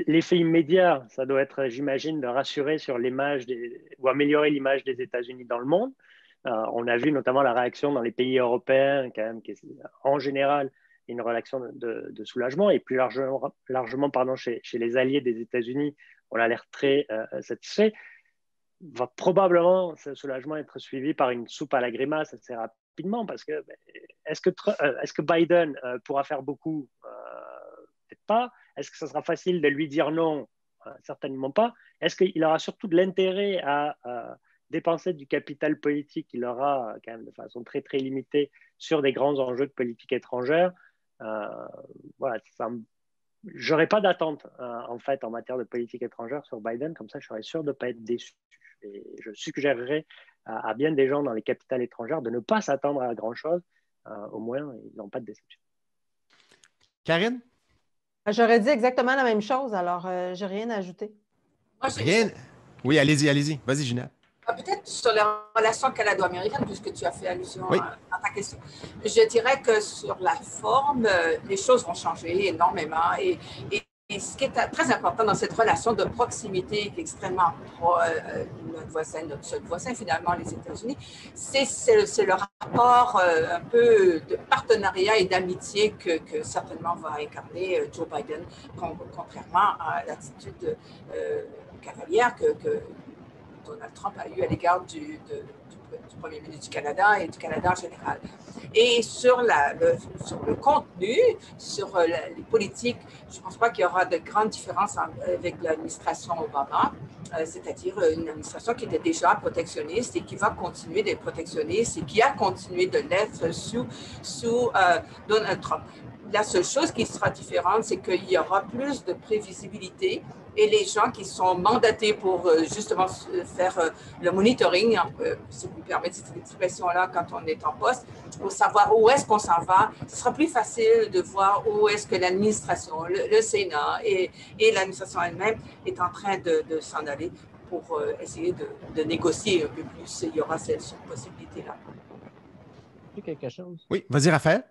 l'effet immédiat, ça doit être, j'imagine, de rassurer sur l'image ou améliorer l'image des États-Unis dans le monde. On a vu notamment la réaction dans les pays européens, quand même, qui est, en général, une réaction de soulagement, et plus largement pardon, chez les alliés des États-Unis, on a l'air très satisfait. Va probablement ce soulagement être suivi par une soupe à la grimace assez rapidement, parce que est-ce que Biden pourra faire beaucoup? Peut-être pas. Est-ce que ce sera facile de lui dire non? Certainement pas. Est-ce qu'il aura surtout de l'intérêt à dépenser du capital politique qu'il aura quand même de façon très très limitée sur des grands enjeux de politique étrangère? Voilà, j'aurais pas d'attente en fait en matière de politique étrangère sur Biden, comme ça je serais sûr de ne pas être déçu. Et je suggérerais à bien des gens dans les capitales étrangères de ne pas s'attendre à grand chose, au moins ils n'ont pas de déception. Karine? J'aurais dit exactement la même chose, alors j'ai rien à ajouter. Rien? Oui, allez-y. Vas-y, Ginette. Peut-être sur les relations canado-américaines, puisque tu as fait allusion oui. à ta question. Je dirais que sur la forme, les choses vont changer énormément. Et ce qui est très important dans cette relation de proximité qui est extrêmement notre seul voisin, finalement, les États-Unis, c'est le rapport un peu de partenariat et d'amitié que certainement va incarner Joe Biden, contrairement à l'attitude cavalière que Donald Trump a eu à l'égard du Premier ministre du Canada et du Canada en général. Et sur le contenu, sur les politiques, je ne pense pas qu'il y aura de grandes différences avec l'administration Obama, c'est-à-dire une administration qui était déjà protectionniste et qui va continuer d'être protectionniste et qui a continué de l'être sous Donald Trump. La seule chose qui sera différente, c'est qu'il y aura plus de prévisibilité et les gens qui sont mandatés pour justement faire le monitoring, si vous me permettez cette expression-là, quand on est en poste, pour savoir où est-ce qu'on s'en va, ce sera plus facile de voir où est-ce que l'administration, le Sénat et l'administration elle-même est en train de s'en aller pour essayer de négocier un peu plus. Il y aura cette possibilité-là. Quelque chose? Oui, vas-y, Raphaël.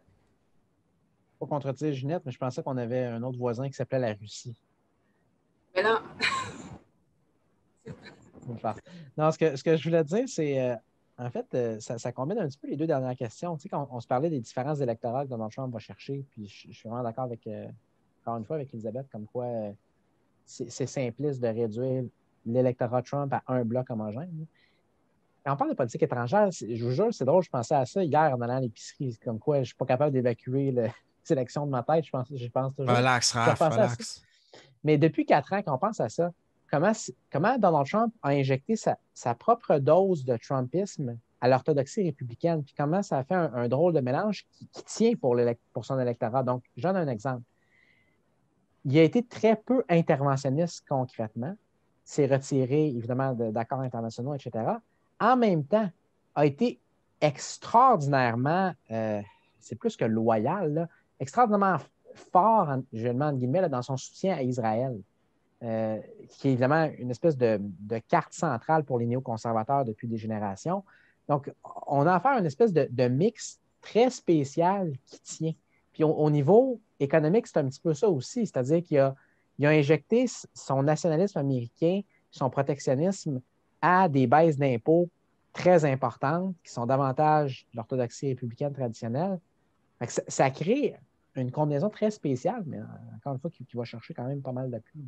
Pour contredire Ginette, mais je pensais qu'on avait un autre voisin qui s'appelait la Russie. Mais là... Non, ce que je voulais dire, c'est en fait, ça combine un petit peu les deux dernières questions. Tu sais, quand on se parlait des différences électorales que Donald Trump va chercher, puis je suis vraiment d'accord avec, encore une fois, avec Elisabeth, comme quoi c'est simpliste de réduire l'électorat Trump à un bloc homogène. Quand on parle de politique étrangère, je vous jure, c'est drôle, je pensais à ça hier en allant à l'épicerie, comme quoi je ne suis pas capable d'évacuer la sélection de ma tête, je pense toujours. Relax, Raph, relax. Mais depuis 4 ans qu'on pense à ça, comment Donald Trump a injecté sa propre dose de Trumpisme à l'orthodoxie républicaine, puis comment ça a fait un drôle de mélange qui tient pour son électorat. Donc, je donne un exemple. Il a été très peu interventionniste concrètement, s'est retiré évidemment d'accords internationaux, etc. En même temps, a été extraordinairement, c'est plus que loyal, là, extraordinairement fort, je le mets entre guillemets, là, dans son soutien à Israël, qui est évidemment une espèce de carte centrale pour les néoconservateurs depuis des générations. Donc, on a affaire à une espèce de mix très spécial qui tient. Puis au niveau économique, c'est un petit peu ça aussi, c'est-à-dire qu'il a injecté son nationalisme américain, son protectionnisme à des baisses d'impôts très importantes, qui sont davantage l'orthodoxie républicaine traditionnelle. Ça crée une combinaison très spéciale, mais encore une fois, qui va chercher quand même pas mal d'appui.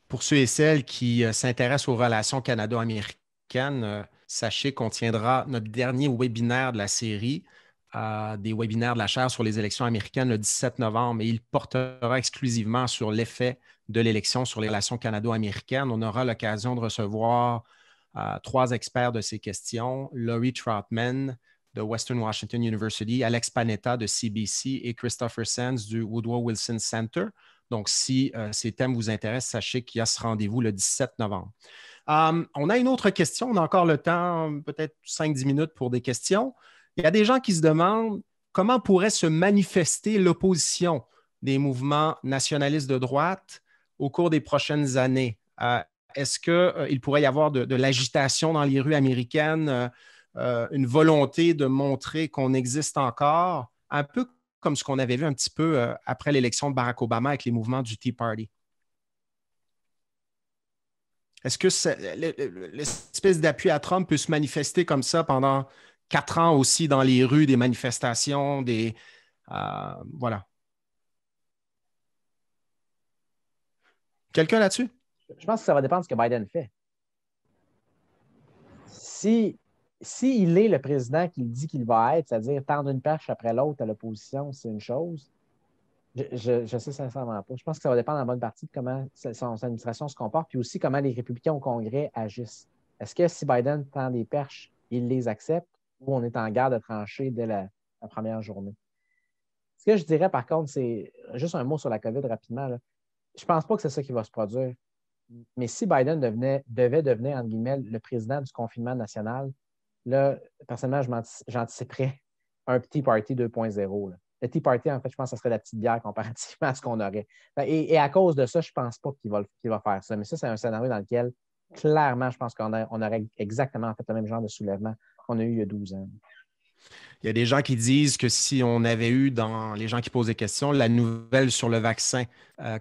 Pour ceux et celles qui s'intéressent aux relations canado-américaines, sachez qu'on tiendra notre dernier webinaire de la série, des webinaires de la chaire sur les élections américaines le 17 novembre, et il portera exclusivement sur l'effet de l'élection sur les relations canado-américaines. On aura l'occasion de recevoir 3 experts de ces questions, Laurie Troutman de Western Washington University, Alex Panetta de CBC et Christopher Sands du Woodrow Wilson Center. Donc, si ces thèmes vous intéressent, sachez qu'il y a ce rendez-vous le 17 novembre. On a une autre question. On a encore le temps, peut-être 5-10 minutes pour des questions. Il y a des gens qui se demandent comment pourrait se manifester l'opposition des mouvements nationalistes de droite au cours des prochaines années. Est-ce qu'il pourrait y avoir de l'agitation dans les rues américaines, une volonté de montrer qu'on existe encore, un peu comme ce qu'on avait vu un petit peu après l'élection de Barack Obama avec les mouvements du Tea Party? Est-ce que l'espèce d'appui à Trump peut se manifester comme ça pendant 4 ans aussi dans les rues, des manifestations, voilà. Quelqu'un là-dessus? Je pense que ça va dépendre de ce que Biden fait. S'il est le président qu'il dit qu'il va être, c'est-à-dire tendre une perche après l'autre à l'opposition, c'est une chose. Je sais sincèrement pas. Je pense que ça va dépendre en bonne partie de comment son administration se comporte, puis aussi comment les républicains au Congrès agissent. Est-ce que si Biden tend des perches, il les accepte ou on est en garde de trancher dès la première journée? Ce que je dirais, par contre, c'est juste un mot sur la COVID rapidement. Là. Je ne pense pas que c'est ça qui va se produire. Mais si Biden devait devenir, entre guillemets, le président du confinement national, là, personnellement, j'anticiperais un Tea Party 2.0. Le Tea Party, en fait, je pense que ce serait la petite bière comparativement à ce qu'on aurait. Et à cause de ça, je ne pense pas qu'il va faire ça. Mais ça, c'est un scénario dans lequel, clairement, je pense qu'on aurait exactement en fait, le même genre de soulèvement qu'on a eu il y a 12 ans. Il y a des gens qui disent que si on avait eu, dans les gens qui posent des questions, la nouvelle sur le vaccin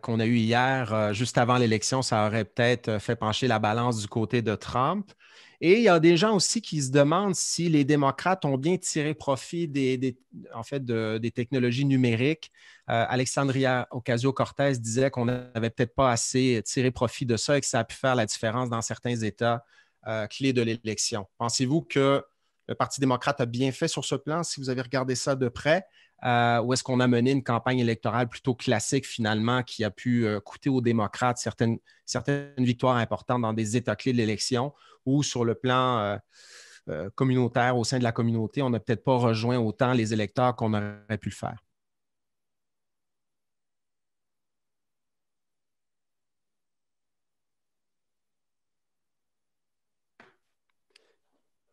qu'on a eu hier, juste avant l'élection, ça aurait peut-être fait pencher la balance du côté de Trump. Et il y a des gens aussi qui se demandent si les démocrates ont bien tiré profit des technologies numériques. Alexandria Ocasio-Cortez disait qu'on n'avait peut-être pas assez tiré profit de ça et que ça a pu faire la différence dans certains États clés de l'élection. Pensez-vous que le Parti démocrate a bien fait sur ce plan, si vous avez regardé ça de près, ou est-ce qu'on a mené une campagne électorale plutôt classique, finalement, qui a pu coûter aux démocrates certaines victoires importantes dans des États clés de l'élection, ou sur le plan communautaire, au sein de la communauté, on n'a peut-être pas rejoint autant les électeurs qu'on aurait pu le faire?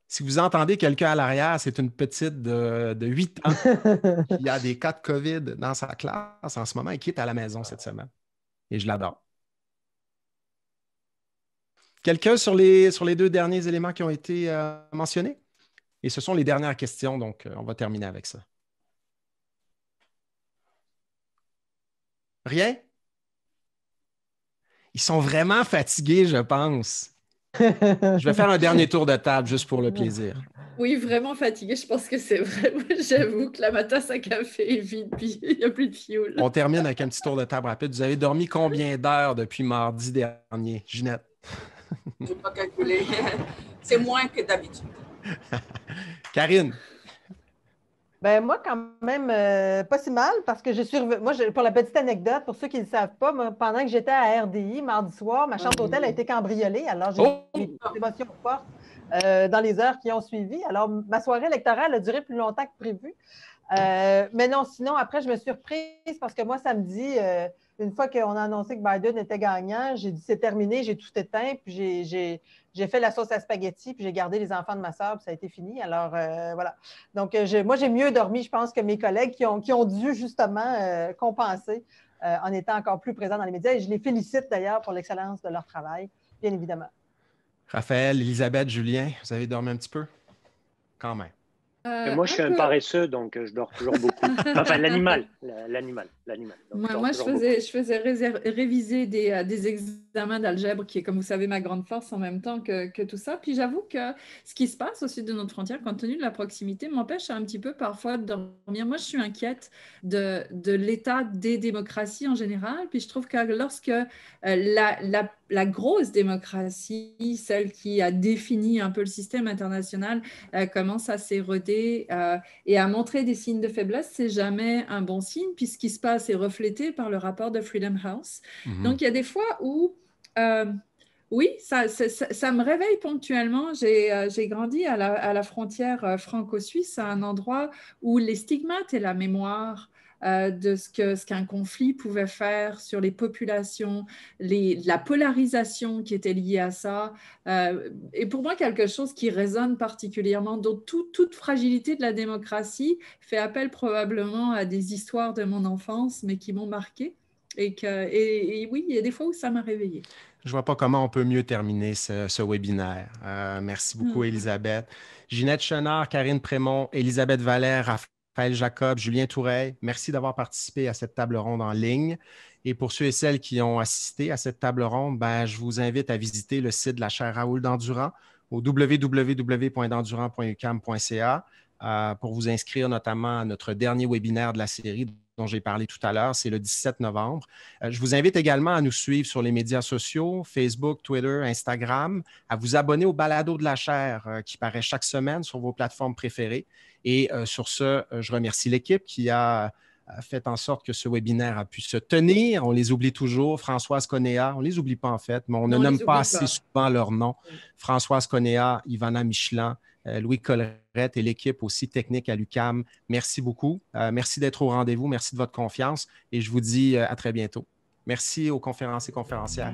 Si vous entendez quelqu'un à l'arrière, c'est une petite de 8 ans qui a des cas de COVID dans sa classe en ce moment et qui est à la maison cette semaine. Et je l'adore. Quelqu'un sur les 2 derniers éléments qui ont été mentionnés? Et ce sont les dernières questions, donc on va terminer avec ça. Rien? Ils sont vraiment fatigués, je pense. Je vais faire un dernier tour de table juste pour le plaisir. Oui, vraiment fatiguée. Je pense que c'est vrai. J'avoue que ma tasse à café est vide, puis il n'y a plus de fioul. On termine avec un petit tour de table rapide. Vous avez dormi combien d'heures depuis mardi dernier, Ginette? Je n'ai pas calculé. C'est moins que d'habitude. Karine? Ben moi, quand même, pas si mal, parce que pour la petite anecdote, pour ceux qui ne le savent pas, moi, pendant que j'étais à RDI mardi soir, ma chambre d'hôtel a été cambriolée. Alors, j'ai eu des émotions fortes dans les heures qui ont suivi. Alors, ma soirée électorale a duré plus longtemps que prévu. Mais non, sinon, après, je me suis reprise parce que moi, samedi, une fois qu'on a annoncé que Biden était gagnant, j'ai dit c'est terminé, j'ai tout éteint, puis j'ai fait la sauce à spaghetti, puis j'ai gardé les enfants de ma sœur, puis ça a été fini. Alors, voilà. Donc, moi, j'ai mieux dormi, je pense, que mes collègues qui ont dû justement compenser en étant encore plus présents dans les médias. Et je les félicite d'ailleurs pour l'excellence de leur travail, bien évidemment. Raphaël, Elisabeth, Julien, vous avez dormi un petit peu? Quand même. moi, je suis un paresseux, donc je dors toujours beaucoup. Enfin, l'animal. Moi, je faisais réviser des examens d'algèbre, qui est, comme vous savez, ma grande force en même temps que tout ça. Puis j'avoue que ce qui se passe au sud de notre frontière, compte tenu de la proximité, m'empêche un petit peu parfois de dormir. Moi, je suis inquiète de l'état des démocraties en général. Puis je trouve que lorsque la grosse démocratie, celle qui a défini un peu le système international, commence à s'éroder et à montrer des signes de faiblesse, c'est jamais un bon signe, puis ce qui se passe est reflété par le rapport de Freedom House. Donc, il y a des fois où, oui, ça me réveille ponctuellement. J'ai grandi à la frontière franco-suisse, à un endroit où les stigmates et la mémoire de ce qu'un conflit pouvait faire sur les populations, la polarisation qui était liée à ça, est pour moi quelque chose qui résonne particulièrement. Donc, toute fragilité de la démocratie fait appel probablement à des histoires de mon enfance, mais qui m'ont marquée. Et oui, il y a des fois où ça m'a réveillée. Je ne vois pas comment on peut mieux terminer ce webinaire. Merci beaucoup, Élisabeth. Ginette Chenard, Karine Prémont, Élisabeth Valère, Raphaël Jacob, Julien Toureille, merci d'avoir participé à cette table ronde en ligne. Et pour ceux et celles qui ont assisté à cette table ronde, je vous invite à visiter le site de la chaire Raoul Dandurand au www.dandurand.uqam.ca pour vous inscrire notamment à notre dernier webinaire de la série dont j'ai parlé tout à l'heure, c'est le 17 novembre. Je vous invite également à nous suivre sur les médias sociaux, Facebook, Twitter, Instagram, à vous abonner au balado de la chaire qui paraît chaque semaine sur vos plateformes préférées. Et sur ce, je remercie l'équipe qui a fait en sorte que ce webinaire a pu se tenir. On les oublie toujours. Françoise Conéa, on ne les oublie pas en fait, mais on ne nomme pas assez souvent leur nom. Françoise Conéa, Ivana Michelin, Louis Collerette et l'équipe aussi technique à l'UQAM. Merci beaucoup. Merci d'être au rendez-vous. Merci de votre confiance et je vous dis à très bientôt. Merci aux conférenciers et conférencières.